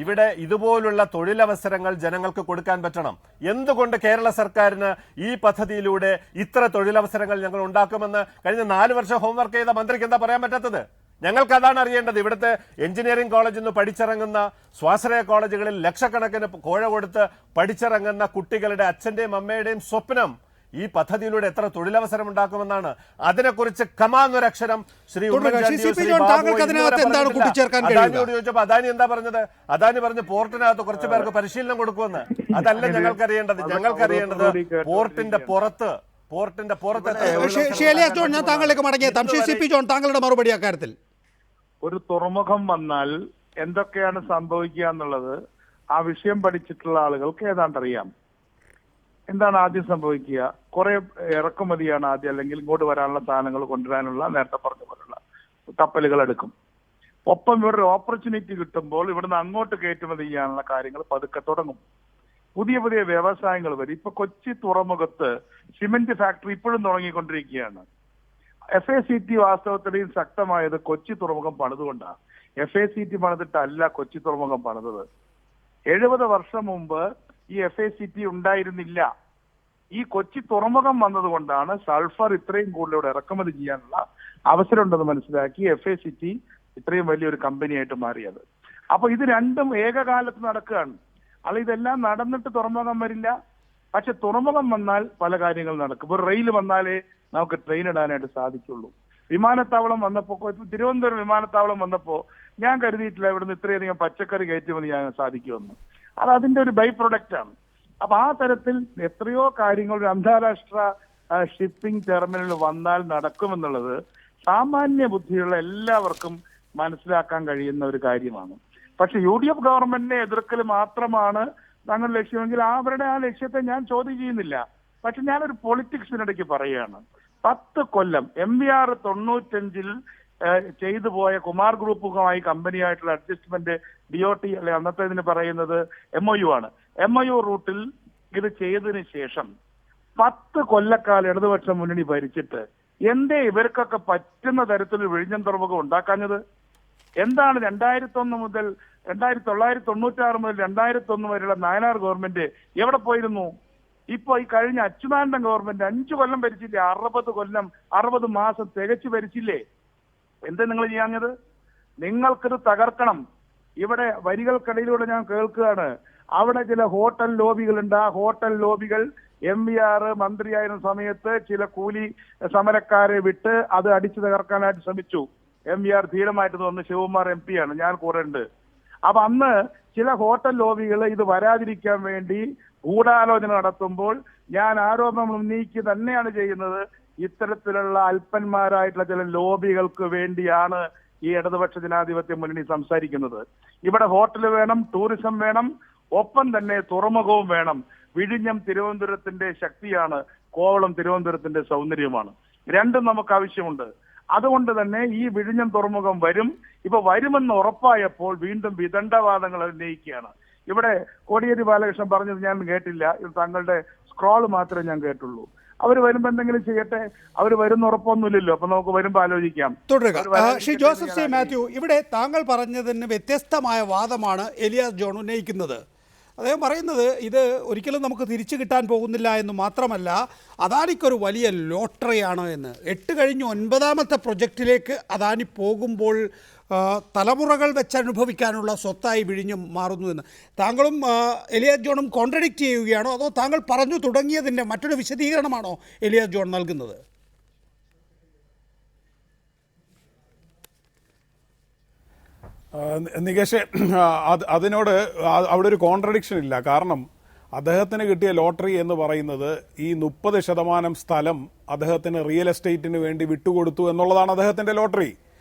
ഇവിടെ ഇതുപോലുള്ള തൊഴിലവസരങ്ങൾ ജനങ്ങൾക്ക് കൊടുക്കാൻ പറ്റണം. എന്തുകൊണ്ട് കേരള സർക്കാരിന് ഈ പദ്ധതിയിലൂടെ ഇത്ര തൊഴിലവസരങ്ങൾ ഞങ്ങൾ ഉണ്ടാക്കുമെന്ന് കഴിഞ്ഞ 4 വർഷം ഹോംവർക്ക് ചെയ്ത മന്ത്രിക്ക് എന്താ പറയാൻ പറ്റാത്തത്? ഞങ്ങൾക്ക് അതാണ് അറിയേണ്ടത്. ഇവിടുത്തെ എഞ്ചിനീയറിംഗ് കോളേജിൽ നിന്ന് പഠിച്ചിറങ്ങുന്ന സ്വാശ്രയ കോളേജുകളിൽ ലക്ഷക്കണക്കിന് കോഴ കൊടുത്ത് പഠിച്ചിറങ്ങുന്ന കുട്ടികളുടെ അച്ഛന്റെയും അമ്മയുടെയും സ്വപ്നം ഈ പദ്ധതിയിലൂടെ എത്ര തൊഴിലവസരം ഉണ്ടാക്കുമെന്നാണ്. അതിനെക്കുറിച്ച് കമാന്നൊരക്ഷരം ശ്രീ ചോദിച്ചപ്പോ അദാനി എന്താ പറഞ്ഞത്? അദാനി പറഞ്ഞു പോർട്ടിനകത്ത് കുറച്ചു പേർക്ക് പരിശീലനം കൊടുക്കുമെന്ന്. അതല്ല ഞങ്ങൾക്കറിയേണ്ടത്. പോർട്ടിന്റെ പുറത്ത് ഞാൻ താങ്കളിലേക്ക് മടങ്ങിയെത്താം. CP ജോൺ, താങ്കളുടെ മറുപടി അക്കാര്യത്തിൽ. ഒരു തുറമുഖം വന്നാൽ എന്തൊക്കെയാണ് സംഭവിക്കുക എന്നുള്ളത് ആ വിഷയം പഠിച്ചിട്ടുള്ള ആളുകൾക്ക് ഏതാണ്ട് അറിയാം. എന്താണ് ആദ്യം സംഭവിക്കുക? കുറെ ഇറക്കുമതിയാണ് ആദ്യം, അല്ലെങ്കിൽ ഇങ്ങോട്ട് വരാനുള്ള സാധനങ്ങൾ കൊണ്ടുവരാനുള്ള നേരത്തെ പറഞ്ഞ പോലുള്ള കപ്പലുകൾ എടുക്കും. ഒപ്പം ഇവരുടെ ഓപ്പർച്യൂണിറ്റി കിട്ടുമ്പോൾ ഇവിടുന്ന് അങ്ങോട്ട് കയറ്റുമതി ചെയ്യാനുള്ള കാര്യങ്ങൾ പതുക്കെ തുടങ്ങും. പുതിയ വ്യവസായങ്ങൾ വരും. ഇപ്പൊ കൊച്ചി തുറമുഖത്ത് സിമന്റ് ഫാക്ടറി ഇപ്പോഴും തുടങ്ങിക്കൊണ്ടിരിക്കുകയാണ്. FACT വാസ്തവത്തിലും ശക്തമായത് കൊച്ചി തുറമുഖം പണിതുകൊണ്ടാണ്. FACT പണിതിട്ടല്ല കൊച്ചി തുറമുഖം പണിതത്. 70 വർഷം മുമ്പ് ഈ FACT ഉണ്ടായിരുന്നില്ല. ഈ കൊച്ചി തുറമുഖം വന്നതുകൊണ്ടാണ് സൾഫർ ഇത്രയും കൂടുതൽ ഇറക്കുമതി ചെയ്യാനുള്ള അവസരം ഉണ്ടെന്ന് മനസ്സിലാക്കി FACT ഇത്രയും വലിയൊരു കമ്പനിയായിട്ട് മാറിയത്. അപ്പൊ ഇത് രണ്ടും ഏകകാലത്ത് നടക്കുകയാണ്. അല്ല, ഇതെല്ലാം നടന്നിട്ട് തുറമുഖം വരില്ല. പക്ഷെ തുറമുഖം വന്നാൽ പല കാര്യങ്ങൾ നടക്കും. ഒരു റെയിൽ വന്നാലേ നമുക്ക് ട്രെയിൻ ഇടാനായിട്ട് സാധിക്കുള്ളൂ. വിമാനത്താവളം വന്നപ്പോ, തിരുവനന്തപുരം വിമാനത്താവളം വന്നപ്പോ ഞാൻ കരുതിയിട്ടില്ല ഇവിടുന്ന് ഇത്രയധികം പച്ചക്കറി കയറ്റുമതി ചെയ്യാൻ സാധിക്കുമെന്ന്. അത് അതിന്റെ ഒരു ബൈ പ്രൊഡക്റ്റ് ആണ്. അപ്പൊ ആ തരത്തിൽ എത്രയോ കാര്യങ്ങൾ ഒരു അന്താരാഷ്ട്ര ഷിപ്പിംഗ് ടെർമിനൽ വന്നാൽ നടക്കുമെന്നുള്ളത് സാമാന്യ ബുദ്ധിയുള്ള എല്ലാവർക്കും മനസ്സിലാക്കാൻ കഴിയുന്ന ഒരു കാര്യമാണ്. പക്ഷെ UDF ഗവൺമെന്റിനെ എതിർക്കൽ മാത്രമാണ് തങ്ങളുടെ ലക്ഷ്യമെങ്കിൽ അവരുടെ ആ ലക്ഷ്യത്തെ ഞാൻ ചോദ്യം ചെയ്യുന്നില്ല. പക്ഷെ ഞാനൊരു പൊളിറ്റിക്സിനിടയ്ക്ക് പറയുകയാണ്. 10 കൊല്ലം MVR 95 ചെയ്തു പോയ കുമാർ ഗ്രൂപ്പുമായി കമ്പനിയായിട്ടുള്ള അഡ്ജസ്റ്റ്മെന്റ് DOT അല്ലെ അന്നത്തെ ഇതിന് പറയുന്നത് MOU ആണ്. MOU റൂട്ടിൽ ഇത് ചെയ്തതിന് ശേഷം 10 കൊല്ലക്കാലം ഇടതുപക്ഷ മുന്നണി ഭരിച്ചിട്ട് എന്തേ ഇവർക്കൊക്കെ പറ്റുന്ന തരത്തിൽ വിഴിഞ്ഞം തുറമുഖം ഉണ്ടാക്കാഞ്ഞത്? എന്താണ് 2001 മുതൽ 1996 മുതൽ 2001 വരെയുള്ള നായനാർ ഗവൺമെന്റ് എവിടെ പോയിരുന്നു? ഇപ്പൊ ഈ കഴിഞ്ഞ അച്യുതാനന്ദൻ ഗവൺമെന്റ് 5 കൊല്ലം ഭരിച്ചില്ലേ? 60 മാസം തികച്ചു ഭരിച്ചില്ലേ? എന്താ നിങ്ങൾ ചെയ്യാഞ്ഞത്? നിങ്ങൾക്കിത് തകർക്കണം. ഇവിടെ വരികൾക്കിടയിലൂടെ ഞാൻ കേൾക്കുകയാണ്, അവിടെ ചില ഹോട്ടൽ ലോബികളുണ്ട്. ആ ഹോട്ടൽ ലോബികൾ MVR മന്ത്രിയായിരുന്ന സമയത്ത് ചില കൂലി സമരക്കാരെ വിട്ട് അത് അടിച്ചു തകർക്കാനായിട്ട് ശ്രമിച്ചു. MVR ധീരമായിട്ട് വന്ന് ശിവകുമാർ MP ആണ്, ഞാൻ കൂടെ ഉണ്ട്. അപ്പൊ അന്ന് ചില ഹോട്ടൽ ലോബികൾ ഇത് വരാതിരിക്കാൻ വേണ്ടി ഗൂഢാലോചന നടത്തുമ്പോൾ ഞാൻ ആരോപണം ഉന്നയിക്കുക തന്നെയാണ് ചെയ്യുന്നത്. ഇത്തരത്തിലുള്ള അല്പന്മാരായിട്ടുള്ള ചില ലോബികൾക്ക് വേണ്ടിയാണ് ഈ ഇടതുപക്ഷ ജനാധിപത്യ മുന്നണി സംസാരിക്കുന്നത്. ഇവിടെ ഹോട്ടൽ വേണം, ടൂറിസം വേണം, ഒപ്പം തന്നെ തുറമുഖവും വേണം. വിഴിഞ്ഞം തിരുവനന്തപുരത്തിന്റെ ശക്തിയാണ്, കോവളം തിരുവനന്തപുരത്തിന്റെ സൗന്ദര്യമാണ്. രണ്ടും നമുക്ക് ആവശ്യമുണ്ട്. അതുകൊണ്ട് തന്നെ ഈ വിഴിഞ്ഞം തുറമുഖം വരും. ഇപ്പൊ വരുമെന്ന് ഉറപ്പായപ്പോൾ വീണ്ടും വിദണ്ഡവാദങ്ങൾ ഉന്നയിക്കുകയാണ്. ഇവിടെ കോടിയേരി ബാലകൃഷ്ണൻ പറഞ്ഞത് ഞാൻ കേട്ടില്ല, ഇത് താങ്കളുടെ സ്ക്രോൾ മാത്രമേ ഞാൻ കേട്ടുള്ളൂ. അവർ വരുമ്പോ എന്തെങ്കിലും ചെയ്യട്ടെ, അവർ വരുന്ന ഉറപ്പൊന്നുമില്ലല്ലോ. അപ്പൊ നമുക്ക് വരുമ്പോ ആലോചിക്കാം. തുടരുക. ശ്രീ ജോസഫ് സി മാത്യു, ഇവിടെ താങ്കൾ പറഞ്ഞതിന് വ്യത്യസ്തമായ വാദമാണ് എലിയാസ് ജോൺ ഉന്നയിക്കുന്നത്. അദ്ദേഹം പറയുന്നത് ഇത് ഒരിക്കലും നമുക്ക് തിരിച്ചു കിട്ടാൻ പോകുന്നില്ല എന്ന് മാത്രമല്ല, അദാനിക്കൊരു വലിയ ലോട്ടറിയാണ് എന്ന്. 8 കഴിഞ്ഞ് 9ാമത്തെ പ്രൊജക്റ്റിലേക്ക് അദാനി പോകുമ്പോൾ തലമുറകൾ വെച്ചനുഭവിക്കാനുള്ള സ്വത്തായി വിഴിഞ്ഞും മാറുന്നു എന്ന് താങ്കളും എലിയാസ് ജോണും കോൺട്രഡിക്റ്റ് ചെയ്യുകയാണോ, അതോ താങ്കൾ പറഞ്ഞു തുടങ്ങിയതിൻ്റെ മറ്റൊരു വിശദീകരണമാണോ എലിയാസ് ജോൺ നൽകുന്നത്? നികേഷ്, അതിനോട് അവിടെ ഒരു കോൺട്രഡിക്ഷൻ ഇല്ല. കാരണം അദ്ദേഹത്തിന് കിട്ടിയ ലോട്ടറി എന്ന് പറയുന്നത് ഈ 30% സ്ഥലം അദ്ദേഹത്തിന് റിയൽ എസ്റ്റേറ്റിന് വേണ്ടി വിട്ടുകൊടുത്തു എന്നുള്ളതാണ് അദ്ദേഹത്തിന്റെ ലോട്ടറി.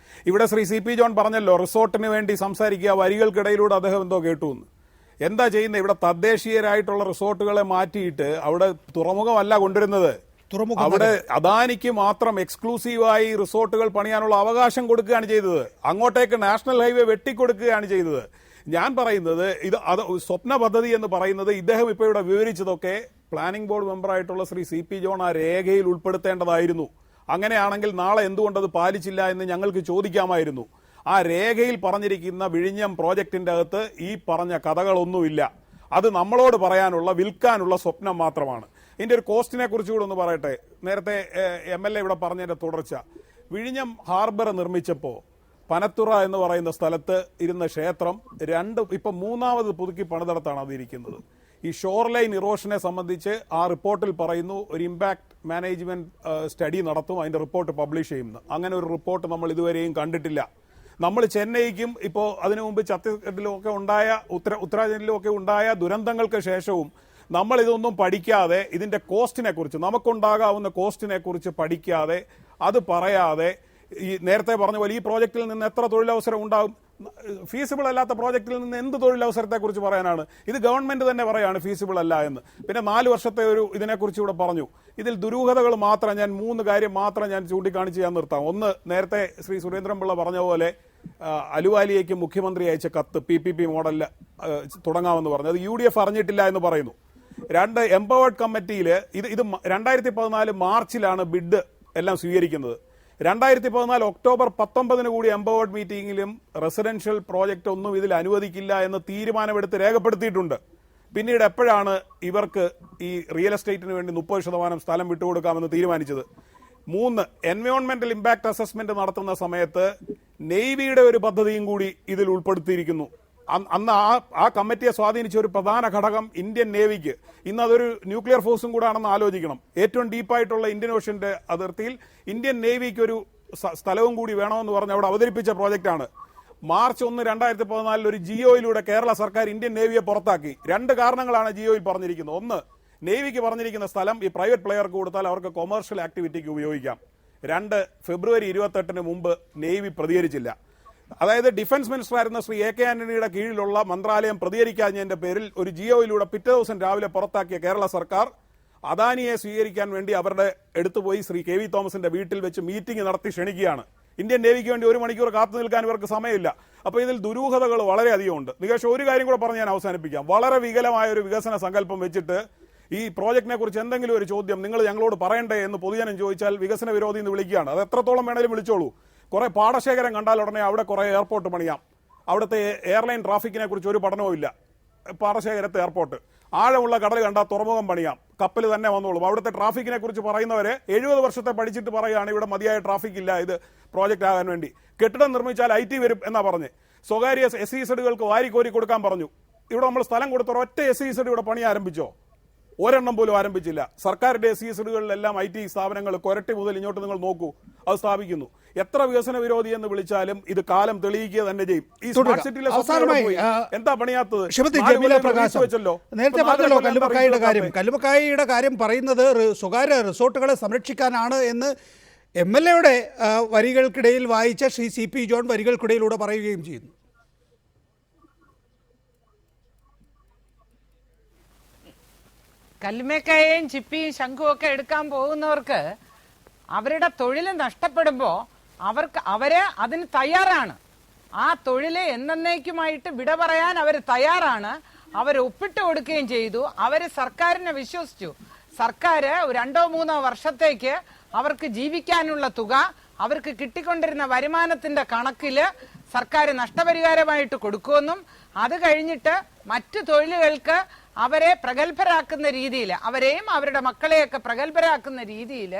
ഇവിടെ ശ്രീ CP ജോൺ പറഞ്ഞല്ലോ, റിസോർട്ടിന് വേണ്ടി സംസാരിക്കുക, വരികൾക്കിടയിലൂടെ അദ്ദേഹം എന്തോ കേട്ടു എന്ന്. എന്താ ചെയ്യുന്നത്? ഇവിടെ തദ്ദേശീയരായിട്ടുള്ള റിസോർട്ടുകളെ മാറ്റിയിട്ട് അവിടെ തുറമുഖമല്ല കൊണ്ടുവരുന്നത്. അവിടെ അദാനിക്ക് മാത്രം എക്സ്ക്ലൂസീവായി റിസോർട്ടുകൾ പണിയാനുള്ള അവകാശം കൊടുക്കുകയാണ് ചെയ്തത്. അങ്ങോട്ടേക്ക് നാഷണൽ ഹൈവേ വെട്ടിക്കൊടുക്കുകയാണ് ചെയ്തത്. ഞാൻ പറയുന്നത് അത് സ്വപ്ന പദ്ധതി എന്ന് പറയുന്നത് ഇദ്ദേഹം ഇപ്പോൾ ഇവിടെ വിവരിച്ചതൊക്കെ പ്ലാനിംഗ് ബോർഡ് മെമ്പറായിട്ടുള്ള ശ്രീ CP ജോൺ ആ രേഖയിൽ ഉൾപ്പെടുത്തേണ്ടതായിരുന്നു. അങ്ങനെയാണെങ്കിൽ നാളെ എന്തുകൊണ്ടത് പാലിച്ചില്ല എന്ന് ഞങ്ങൾക്ക് ചോദിക്കാമായിരുന്നു. ആ രേഖയിൽ പറഞ്ഞിരിക്കുന്ന വിഴിഞ്ഞം പ്രോജക്റ്റിന്റെ അകത്ത് ഈ പറഞ്ഞ കഥകളൊന്നുമില്ല. അത് നമ്മളോട് പറയാനുള്ള, വിൽക്കാനുള്ള സ്വപ്നം മാത്രമാണ്. ഇതിന്റെ ഒരു കോസ്റ്റിനെ കുറിച്ച് കൂടെ ഒന്ന് പറയട്ടെ. നേരത്തെ MLA ഇവിടെ പറഞ്ഞതിന്റെ തുടർച്ച, വിഴിഞ്ഞം ഹാർബർ നിർമ്മിച്ചപ്പോൾ പനത്തുറ എന്ന് പറയുന്ന സ്ഥലത്ത് ഇരുന്ന ക്ഷേത്രം ഇപ്പം 3ാമത് പുതുക്കി പണിതടത്താണ് അതിരിക്കുന്നത്. ഈ ഷോർ ലൈൻ ഇറോഷനെ സംബന്ധിച്ച് ആ റിപ്പോർട്ടിൽ പറയുന്നു ഒരു ഇമ്പാക്ട് മാനേജ്മെന്റ് സ്റ്റഡി നടത്തും, അതിന്റെ റിപ്പോർട്ട് പബ്ലിഷ് ചെയ്യുന്നു. അങ്ങനെ ഒരു റിപ്പോർട്ട് നമ്മൾ ഇതുവരെയും കണ്ടിട്ടില്ല. നമ്മൾ ചെന്നൈക്കും ഇപ്പോൾ അതിനു മുമ്പ് ഛത്തീസ്ഗഡിലും ഒക്കെ ഉണ്ടായ ഉത്തരാഖണ്ഡിലും ഒക്കെ ഉണ്ടായ ദുരന്തങ്ങൾക്ക് ശേഷവും നമ്മൾ ഇതൊന്നും പഠിക്കാതെ, ഇതിന്റെ കോസ്റ്റിനെ കുറിച്ച്, നമുക്കുണ്ടാകാവുന്ന കോസ്റ്റിനെ കുറിച്ച് പഠിക്കാതെ, അത് പറയാതെ, ഈ നേരത്തെ പറഞ്ഞ പോലെ ഈ പ്രോജക്റ്റിൽ നിന്ന് എത്ര തൊഴിലവസരം ഉണ്ടാകും, ഫീസിബിൾ അല്ലാത്ത പ്രോജക്റ്റിൽ നിന്ന് എന്ത് തൊഴിലവസരത്തെ കുറിച്ച് പറയാനാണ്? ഇത് ഗവൺമെന്റ് തന്നെ പറയാണ് ഫീസിബിൾ അല്ല എന്ന്. പിന്നെ 4 വർഷത്തെ ഒരു ഇതിനെക്കുറിച്ച് ഇവിടെ പറഞ്ഞു. ഇതിൽ ദുരൂഹതകൾ മാത്രം ഞാൻ 3 കാര്യം മാത്രം ഞാൻ ചൂണ്ടിക്കാണിച്ച് ഞാൻ നിർത്താം. ഒന്ന്, നേരത്തെ ശ്രീ സുരേന്ദ്രൻപിള്ള പറഞ്ഞ പോലെ അലുവാലിയയ്ക്ക് മുഖ്യമന്ത്രി അയച്ച കത്ത് PPP മോഡലിൽ തുടങ്ങാമെന്ന് പറഞ്ഞു. അത് UDF അറിഞ്ഞിട്ടില്ല എന്ന് പറയുന്നു. 2, എംപവേർഡ് കമ്മിറ്റിയിൽ ഇത് 2014 മാർച്ചിലാണ് ബിഡ് എല്ലാം സ്വീകരിക്കുന്നത്. 2014 ഒക്ടോബർ 19 കൂടി എംപവേർഡ് മീറ്റിംഗിലും റെസിഡൻഷ്യൽ പ്രോജക്റ്റ് ഒന്നും ഇതിൽ അനുവദിക്കില്ല എന്ന് തീരുമാനമെടുത്ത് രേഖപ്പെടുത്തിയിട്ടുണ്ട്. പിന്നീട് എപ്പോഴാണ് ഇവർക്ക് ഈ റിയൽ എസ്റ്റേറ്റിന് വേണ്ടി 30% സ്ഥലം വിട്ടുകൊടുക്കാമെന്ന് തീരുമാനിച്ചത്? 3, എൻവയോൺമെന്റൽ ഇമ്പാക്ട് അസസ്മെന്റ് നടത്തുന്ന സമയത്ത് നേവിയുടെ ഒരു പദ്ധതിയും കൂടി ഇതിൽ ഉൾപ്പെടുത്തിയിരിക്കുന്നു. അന്ന് ആ കമ്മിറ്റിയെ സ്വാധീനിച്ച ഒരു പ്രധാന ഘടകം ഇന്ത്യൻ നേവിക്ക്, ഇന്ന് അതൊരു ന്യൂക്ലിയർ ഫോഴ്സും കൂടെ ആണെന്ന് ആലോചിക്കണം. ഏറ്റവും ഡീപ്പായിട്ടുള്ള ഇന്ത്യൻ ഓഷ്യന്റെ അതിർത്തിയിൽ ഇന്ത്യൻ നേവിക്ക് ഒരു സ്ഥലവും കൂടി വേണമെന്ന് പറഞ്ഞ് അവിടെ അവതരിപ്പിച്ച പ്രോജക്റ്റാണ്. മാർച്ച് 1, 2014 ഒരു ജിയോയിലൂടെ കേരള സർക്കാർ ഇന്ത്യൻ നേവിയെ പുറത്താക്കി. 2 കാരണങ്ങളാണ് ജിയോയിൽ പറഞ്ഞിരിക്കുന്നത്. ഒന്ന്, നേവിക്ക് പറഞ്ഞിരിക്കുന്ന സ്ഥലം ഈ പ്രൈവറ്റ് പ്ലെയർക്ക് കൊടുത്താൽ അവർക്ക് കൊമേഴ്ഷ്യൽ ആക്ടിവിറ്റിക്ക് ഉപയോഗിക്കാം. 2, ഫെബ്രുവരി 28 മുമ്പ് നേവി പ്രതികരിച്ചില്ല. അതായത് ഡിഫൻസ് മിനിസ്റ്റർ ആയിരുന്ന ശ്രീ AK ആന്റണിയുടെ കീഴിലുള്ള മന്ത്രാലയം പ്രതികരിക്കാഞ്ഞതിന്റെ പേരിൽ ഒരു ജിയോയിലൂടെ പിറ്റേ ദിവസം രാവിലെ പുറത്താക്കിയ കേരള സർക്കാർ അദാനിയെ സ്വീകരിക്കാൻ വേണ്ടി അവരുടെ എടുത്തുപോയി ശ്രീ KV തോമസിന്റെ വീട്ടിൽ വെച്ച് മീറ്റിംഗ് നടത്തി ക്ഷണിക്കുകയാണ്. ഇന്ത്യൻ നേവിക്ക് വേണ്ടി 1 മണിക്കൂർ കാത്തു നിൽക്കാൻ ഇവർക്ക് സമയമില്ല. അപ്പോൾ ഇതിൽ ദുരൂഹതകൾ വളരെയധികം ഉണ്ട്. നികേഷ്, ഒരു കാര്യം കൂടെ പറഞ്ഞ് ഞാൻ അവസാനിപ്പിക്കാം. വളരെ വികലമായ ഒരു വികസന സങ്കല്പം വെച്ചിട്ട് ഈ പ്രോജക്റ്റിനെ കുറിച്ച് എന്തെങ്കിലും ഒരു ചോദ്യം നിങ്ങൾ ഞങ്ങളോട് പറയണ്ടേ എന്ന് പൊതുജനം ചോദിച്ചാൽ വികസന വിരോധി എന്ന് വിളിക്കുകയാണ്. അത് എത്രത്തോളം വേണേലും വിളിച്ചോളൂ. കുറെ പാടശേഖരം കണ്ടാൽ ഉടനെ അവിടെ കുറെ എയർപോർട്ട് പണിയാം. അവിടുത്തെ എയർലൈൻ ട്രാഫിക്കിനെ കുറിച്ച് ഒരു പഠനവും ഇല്ല. പാടശേഖരത്തെ എയർപോർട്ട്, ആഴമുള്ള കടൽ കണ്ടാൽ തുറമുഖം പണിയാം, കപ്പൽ തന്നെ വന്നോളും. അവിടുത്തെ ട്രാഫിക്കിനെ കുറിച്ച് പറയുന്നവരെ 70 വർഷത്തെ പഠിച്ചിട്ട് പറയുകയാണ് ഇവിടെ മതിയായ ട്രാഫിക് ഇല്ല, ഇത് പ്രോജക്റ്റ് ആകാൻ വേണ്ടി. കെട്ടിടം നിർമ്മിച്ചാൽ IT വരും എന്നാ പറഞ്ഞ്. സ്വകാര്യ SEZകൾക്ക് വാരിക്കോരി കൊടുക്കാൻ പറഞ്ഞു. ഇവിടെ നമ്മൾ സ്ഥലം കൊടുത്ത ഒറ്റ SEZ ഇവിടെ പണി ആരംഭിച്ചോ? ഒരെണ്ണം പോലും ആരംഭിച്ചില്ല. സർക്കാരിന്റെ SEZകളിലെല്ലാം IT സ്ഥാപനങ്ങൾ കൊരട്ടി മുതൽ ഇങ്ങോട്ട് നിങ്ങൾ നോക്കൂ, അത് സ്ഥാപിക്കുന്നു. എത്ര വികസന വിരോധി എന്ന് വിളിച്ചാലും ഇത് കാലം തെളിയിക്കുക തന്നെ ചെയ്യും. ഈ സ്മാർട്ട് സിറ്റിയിലെ എന്താ പണിയാത്തത്? നേരത്തെ പറഞ്ഞല്ലോ കല്ലുമക്കായിയുടെ കാര്യം പറയുന്നത് സ്വകാര്യ റിസോർട്ടുകളെ സംരക്ഷിക്കാനാണ് എന്ന് MLAയുടെ വരികൾക്കിടയിൽ വായിച്ച ശ്രീ CP ജോൺ വരികൾക്കിടയിലൂടെ പറയുകയും ചെയ്യുന്നു. കല്ലുമേക്കായയും ചിപ്പിയും ശംഖുവും ഒക്കെ എടുക്കാൻ പോകുന്നവർക്ക് അവരുടെ തൊഴിൽ നഷ്ടപ്പെടുമ്പോൾ അവര് അതിന് തയ്യാറാണ്. ആ തൊഴില് എന്നേക്കുമായിട്ട് വിട പറയാൻ അവർ തയ്യാറാണ്. അവർ ഒപ്പിട്ട് കൊടുക്കുകയും ചെയ്തു. അവര് സർക്കാരിനെ വിശ്വസിച്ചു. സർക്കാർ 2-3 വർഷത്തേക്ക് അവർക്ക് ജീവിക്കാനുള്ള തുക അവർക്ക് കിട്ടിക്കൊണ്ടിരുന്ന വരുമാനത്തിന്റെ കണക്കില് സർക്കാർ നഷ്ടപരിഹാരമായിട്ട് കൊടുക്കുമെന്നും അത് കഴിഞ്ഞിട്ട് മറ്റു തൊഴിലുകൾക്ക് അവരെ പ്രഗത്ഭരാക്കുന്ന രീതിയിൽ, അവരെയും അവരുടെ മക്കളെയൊക്കെ പ്രഗത്ഭരാക്കുന്ന രീതിയിൽ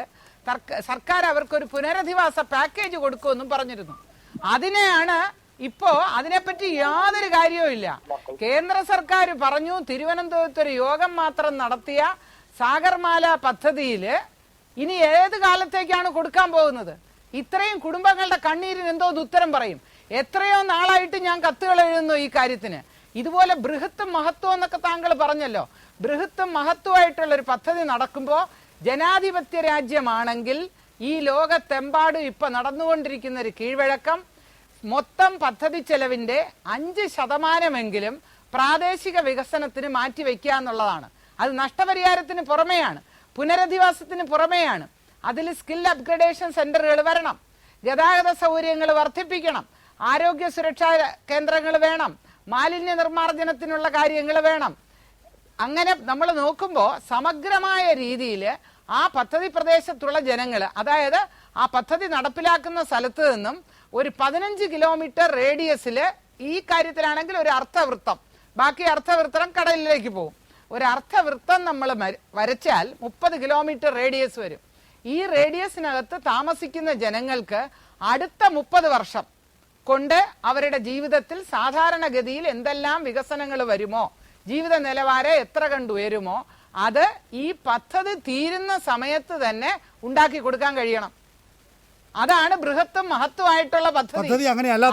സർക്കാർ അവർക്കൊരു പുനരധിവാസ പാക്കേജ് കൊടുക്കുമെന്നും പറഞ്ഞിരുന്നു. അതിനെയാണ് ഇപ്പോ അതിനെപ്പറ്റി യാതൊരു കാര്യവും ഇല്ല. കേന്ദ്ര സർക്കാർ പറഞ്ഞു തിരുവനന്തപുരത്ത് ഒരു യോഗം മാത്രം നടത്തിയ സാഗർമാല പദ്ധതിയില് ഇനി ഏത് കാലത്തേക്കാണ് കൊടുക്കാൻ പോകുന്നത്? ഇത്രയും കുടുംബങ്ങളുടെ കണ്ണീരിന് എന്തോ ഉത്തരം പറയും. എത്രയോ നാളായിട്ട് ഞാൻ കത്തുകൾ എഴുതുന്നു ഈ കാര്യത്തിന്. ഇതുപോലെ ബൃഹത്തും മഹത്വം എന്നൊക്കെ താങ്കൾ പറഞ്ഞല്ലോ. ബൃഹത്തും മഹത്വമായിട്ടുള്ള ഒരു പദ്ധതി നടക്കുമ്പോൾ ജനാധിപത്യ രാജ്യമാണെങ്കിൽ ഈ ലോകത്തെമ്പാടും ഇപ്പൊ നടന്നുകൊണ്ടിരിക്കുന്ന ഒരു കീഴ്വഴക്കം മൊത്തം പദ്ധതി ചെലവിന്റെ 5% പ്രാദേശിക വികസനത്തിന് മാറ്റിവെക്കുക എന്നുള്ളതാണ്. അത് നഷ്ടപരിഹാരത്തിന് പുറമെയാണ്, പുനരധിവാസത്തിന് പുറമെയാണ്. അതിൽ സ്കിൽ അപ്ഗ്രഡേഷൻ സെന്ററുകൾ വരണം, ഗതാഗത സൗകര്യങ്ങൾ വർദ്ധിപ്പിക്കണം, ആരോഗ്യ സുരക്ഷാ കേന്ദ്രങ്ങൾ വേണം, മാലിന്യ നിർമ്മാർജ്ജനത്തിനുള്ള കാര്യങ്ങൾ വേണം. അങ്ങനെ നമ്മൾ നോക്കുമ്പോൾ സമഗ്രമായ രീതിയിൽ ആ പദ്ധതി പ്രദേശത്തുള്ള ജനങ്ങൾ, അതായത് ആ പദ്ധതി നടപ്പിലാക്കുന്ന സ്ഥലത്ത് നിന്നും ഒരു 15 കിലോമീറ്റർ റേഡിയസിൽ ഈ കാര്യത്തിലാണെങ്കിൽ ഒരു അർത്ഥവൃത്തം, ബാക്കി അർത്ഥവൃത്തം കടലിലേക്ക് പോകും. ഒരു അർത്ഥവൃത്തം നമ്മൾ വരച്ചാൽ 30 കിലോമീറ്റർ റേഡിയസ് വരും. ഈ റേഡിയസിനകത്ത് താമസിക്കുന്ന ജനങ്ങൾക്ക് അടുത്ത 30 വർഷം കൊണ്ട് അവരുടെ ജീവിതത്തിൽ സാധാരണഗതിയിൽ എന്തെല്ലാം വികസനങ്ങൾ വരുമോ, ജീവിത നിലവാരം എത്ര കണ്ട് ഉയരുമോ, അത് ഈ പദ്ധതി തീരുന്ന സമയത്ത് തന്നെ ഉണ്ടാക്കി കൊടുക്കാൻ കഴിയണം. അതാണ് ബൃഹത്തും മഹത്വമായിട്ടുള്ള പദ്ധതി. അങ്ങനെയല്ല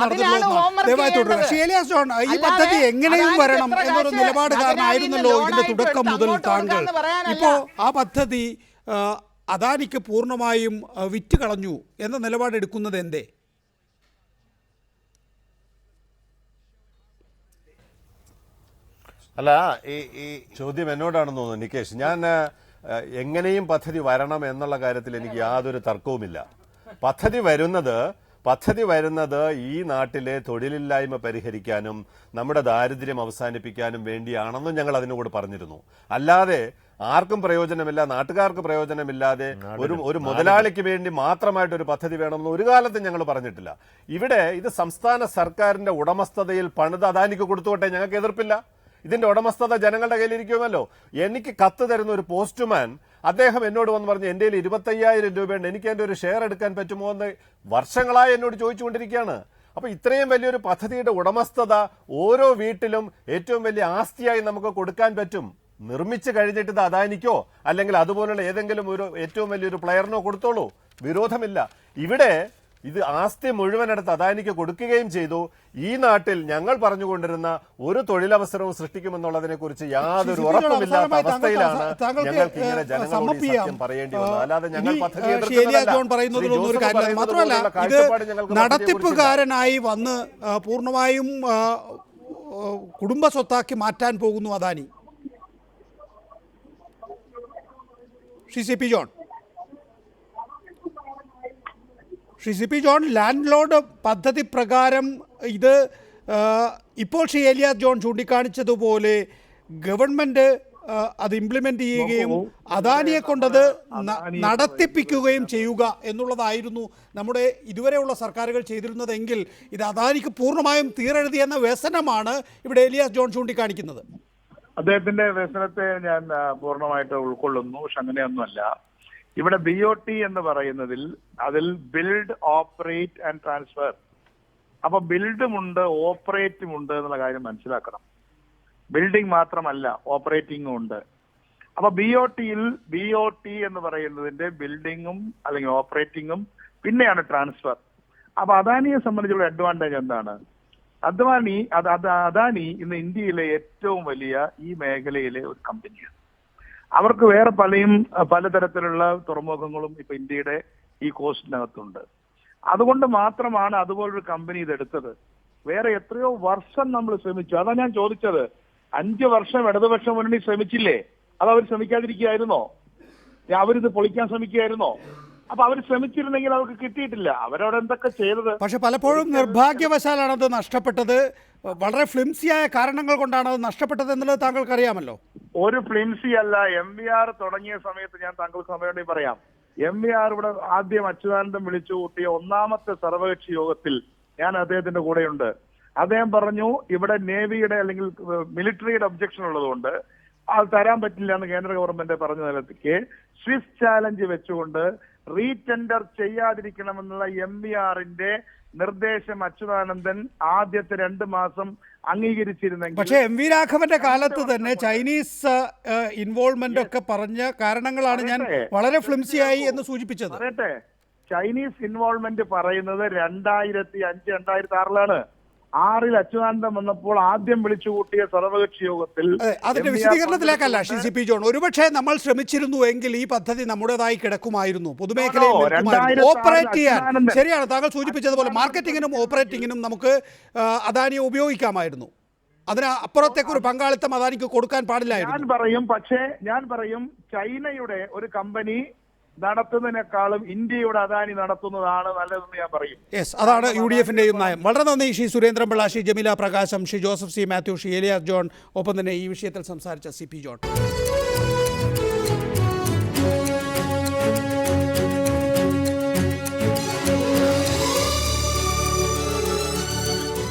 ഈ പദ്ധതി എങ്ങനെയും വരണം എന്നൊരു നിലപാടുകാരനായിരുന്നല്ലോ ഇതിന്റെ തുടക്കം മുതൽ താങ്കൾ. ഇപ്പോ ആ പദ്ധതി അദാനിക്ക് പൂർണ്ണമായും വിറ്റുകളഞ്ഞു എന്ന നിലപാടെടുക്കുന്നത് എന്തേ? അല്ല, ഈ ചോദ്യം എന്നോടാണെന്ന് തോന്നുന്നു നികേഷ്. ഞാൻ എങ്ങനെയും പദ്ധതി വരണം എന്നുള്ള കാര്യത്തിൽ എനിക്ക് യാതൊരു തർക്കവുമില്ല. പദ്ധതി വരുന്നത് ഈ നാട്ടിലെ തൊഴിലില്ലായ്മ പരിഹരിക്കാനും നമ്മുടെ ദാരിദ്ര്യം അവസാനിപ്പിക്കാനും വേണ്ടിയാണെന്നും ഞങ്ങൾ അതിനോട് പറഞ്ഞിരുന്നു. അല്ലാതെ ആർക്കും പ്രയോജനമില്ല, നാട്ടുകാർക്ക് പ്രയോജനമില്ലാതെ ഒരു മുതലാളിക്ക് വേണ്ടി മാത്രമായിട്ട് ഒരു പദ്ധതി വേണമെന്ന് ഒരു കാലത്തും ഞങ്ങൾ പറഞ്ഞിട്ടില്ല. ഇവിടെ ഇത് സംസ്ഥാന സർക്കാരിന്റെ ഉടമസ്ഥതയിൽ പണിത് അദാനിക്ക് കൊടുത്തുകൊട്ടെ, ഞങ്ങൾക്ക് എതിർപ്പില്ല. ഇതിന്റെ ഉടമസ്ഥത ജനങ്ങളുടെ കയ്യിലിരിക്കുമല്ലോ. എനിക്ക് കത്ത് തരുന്ന ഒരു പോസ്റ്റ്മാൻ അദ്ദേഹം എന്നോട് വന്ന് പറഞ്ഞു എന്റെ 25,000 രൂപയുണ്ട്, എനിക്ക് എന്റെ ഒരു ഷെയർ എടുക്കാൻ പറ്റുമോ എന്ന് വർഷങ്ങളായി എന്നോട് ചോദിച്ചുകൊണ്ടിരിക്കുകയാണ്. അപ്പൊ ഇത്രയും വലിയൊരു പദ്ധതിയുടെ ഉടമസ്ഥത ഓരോ വീട്ടിലും ഏറ്റവും വലിയ ആസ്തിയായി നമുക്ക് കൊടുക്കാൻ പറ്റും. നിർമ്മിച്ചു കഴിഞ്ഞിട്ട് ഇത് അദാനിക്കോ അല്ലെങ്കിൽ അതുപോലുള്ള ഏതെങ്കിലും ഒരു ഏറ്റവും വലിയൊരു പ്ലെയറിനോ കൊടുത്തോളൂ, വിരോധമില്ല. ഇവിടെ ഇത് ആസ്തി മുഴുവനെടുത്ത് അദാനിക്ക് കൊടുക്കുകയും ചെയ്തു. ഈ നാട്ടിൽ ഞങ്ങൾ പറഞ്ഞുകൊണ്ടിരുന്ന ഒരു തൊഴിലവസരവും സൃഷ്ടിക്കുമെന്നുള്ളതിനെ കുറിച്ച് യാതൊരു ഉറപ്പുമില്ലാത്ത അവസ്ഥയിലാണ് ഞങ്ങൾക്ക് ഇങ്ങനെ ജനങ്ങളോട് സത്യം പറയേണ്ടി വന്നത്. അല്ലാതെ ഞങ്ങൾ പദ്ധതി മാത്രമല്ല, ഇത് നടത്തിപ്പുകാരനായി വന്ന് പൂർണ്ണമായും കുടുംബ സ്വത്താക്കി മാറ്റാൻ പോകുന്നു Adani. Shri CP John, land load പദ്ധതി പ്രകാരം ഇത് ഇപ്പോൾ ശ്രീ ഏലിയാസ് ജോൺ ചൂണ്ടിക്കാണിച്ചതുപോലെ ഗവൺമെൻറ് അത് ഇംപ്ലിമെന്റ് ചെയ്യുകയും അദാനിയെ കൊണ്ടത് നടത്തിപ്പിക്കുകയും ചെയ്യുക എന്നുള്ളതായിരുന്നു നമ്മുടെ ഇതുവരെയുള്ള സർക്കാരുകൾ ചെയ്തിരുന്നതെങ്കിൽ ഇത് അദാനിക്ക് പൂർണ്ണമായും തീരെഴുതി എന്ന വ്യസനമാണ് ഇവിടെ എലിയാസ് ജോൺ ചൂണ്ടിക്കാണിക്കുന്നത്. അദ്ദേഹത്തിന്റെ വ്യസനത്തെ ഞാൻ പൂർണ്ണമായിട്ട് ഉൾക്കൊള്ളുന്നു. പക്ഷെ അങ്ങനെയൊന്നുമല്ല. ഇവിടെ BOT എന്ന് പറയുന്നതിൽ അതിൽ ബിൽഡ്, ഓപ്പറേറ്റ് ആൻഡ് ട്രാൻസ്ഫർ. അപ്പൊ ബിൽഡും ഉണ്ട്, ഓപ്പറേറ്റും ഉണ്ട് എന്നുള്ള കാര്യം മനസ്സിലാക്കണം. ബിൽഡിംഗ് മാത്രമല്ല, ഓപ്പറേറ്റിംഗും ഉണ്ട്. അപ്പൊ BOT എന്ന് പറയുന്നതിന്റെ ബിൽഡിങ്ങും അല്ലെങ്കിൽ ഓപ്പറേറ്റിംഗും പിന്നെയാണ് ട്രാൻസ്ഫർ. അപ്പൊ അദാനിയെ സംബന്ധിച്ചുള്ള അഡ്വാൻറ്റേജ് എന്താണ്? അദാനി ഇന്ന് ഇന്ത്യയിലെ ഏറ്റവും വലിയ ഈ മേഖലയിലെ ഒരു കമ്പനിയാണ്. അവർക്ക് വേറെ പലതരത്തിലുള്ള തുറമുഖങ്ങളും ഇപ്പൊ ഇന്ത്യയുടെ ഈ കോസ്റ്റിനകത്തുണ്ട്. അതുകൊണ്ട് മാത്രമാണ് അതുപോലൊരു കമ്പനി ഇതെടുത്തത്. വേറെ എത്രയോ വർഷം നമ്മൾ ശ്രമിച്ചു. അതാ ഞാൻ ചോദിച്ചത്, 5 വർഷം ഇടതുപക്ഷ മുന്നണി ശ്രമിച്ചില്ലേ? അത് അവർ ശ്രമിക്കാതിരിക്കുകയായിരുന്നോ? അവരിത് പൊളിക്കാൻ ശ്രമിക്കുകയായിരുന്നോ? അപ്പൊ അവർ ശ്രമിച്ചിരുന്നെങ്കിൽ അവർക്ക് കിട്ടിയിട്ടില്ല. അവരവിടെ എന്തൊക്കെ ചെയ്തത്? പക്ഷെ പലപ്പോഴും നിർഭാഗ്യവശാലാണ് അത് നഷ്ടപ്പെട്ടത്. വളരെ ഫ്ലിംസിയായ കാരണങ്ങൾ കൊണ്ടാണ് അത് നഷ്ടപ്പെട്ടത് എന്നുള്ളത് താങ്കൾക്ക് അറിയാമല്ലോ. ഒരു ഫ്ലിംസി അല്ല. MVR തുടങ്ങിയ സമയത്ത് ഞാൻ താങ്കൾക്ക് സമയം പറയാം. MVR ഇവിടെ ആദ്യം അച്യുതാനന്ദൻ വിളിച്ചു കൂട്ടിയ 1ാമത്തെ സർവകക്ഷി യോഗത്തിൽ ഞാൻ അദ്ദേഹത്തിന്റെ കൂടെയുണ്ട്. അദ്ദേഹം പറഞ്ഞു ഇവിടെ നേവിയുടെ അല്ലെങ്കിൽ മിലിറ്ററിയുടെ ഒബ്ജക്ഷൻ ഉള്ളതുകൊണ്ട് അത് തരാൻ പറ്റില്ല എന്ന് കേന്ദ്ര ഗവൺമെന്റ് പറഞ്ഞ നിലയ്ക്ക് സ്വിസ് ചാലഞ്ച് വെച്ചുകൊണ്ട് റീടെൻഡർ ചെയ്യാതിരിക്കണമെന്നുള്ള MVRന്റെ നിർദ്ദേശം അച്യുതാനന്ദൻ ആദ്യത്തെ 2 മാസം അംഗീകരിച്ചിരുന്നെങ്കിൽ. പക്ഷേ MV രാഘവന്റെ കാലത്ത് തന്നെ ചൈനീസ് ഇൻവോൾവ്മെന്റ് ഒക്കെ പറഞ്ഞ കാരണങ്ങളാണ് ഞാൻ വളരെ ഫ്ലിംസിയായി എന്ന് സൂചിപ്പിച്ചത്. പറയട്ടെ, ചൈനീസ് ഇൻവോൾവ്മെന്റ് പറയുന്നത് 2005-2006 6 അച്യുതാനന്ദൻ വന്നപ്പോൾ ആദ്യം വിളിച്ചുകൂട്ടിയ സർവകക്ഷി യോഗത്തിൽ. അതിന്റെ വിശദീകരണത്തിലേക്കല്ല CP ജോൺ, ഒരുപക്ഷെ നമ്മൾ ശ്രമിച്ചിരുന്നു എങ്കിൽ ഈ പദ്ധതി നമ്മുടേതായി കിടക്കുമായിരുന്നു, പൊതുമേഖലയിൽ ഓപ്പറേറ്റ് ചെയ്യാൻ. ശരിയാണ്, താങ്കൾ സൂചിപ്പിച്ചതുപോലെ മാർക്കറ്റിങ്ങിനും ഓപ്പറേറ്റിങ്ങിനും നമുക്ക് അദാനിയെ ഉപയോഗിക്കാമായിരുന്നു. അതിന് അപ്പുറത്തേക്ക് ഒരു പങ്കാളിത്തം അദാനിക്ക് കൊടുക്കാൻ പാടില്ലായിരുന്നു. ഞാൻ പറയും ചൈനയുടെ ഒരു കമ്പനി നടത്തുന്നതിനേക്കാളും ഇന്ത്യയുടെ അദാനി നടത്തുന്നതാണ് നല്ലതെന്ന് ഞാൻ പറയും. യെസ്, അതാണ് UDFന്റെയും നയം. വളരെ നന്ദി ശ്രീ സുരേന്ദ്രൻപിള്ള, ശ്രീ ജമീല പ്രകാശം, Shri Joseph C. Mathew, Shri Elias John, ഒപ്പം തന്നെ ഈ വിഷയത്തിൽ സംസാരിച്ച CP ജോൺ.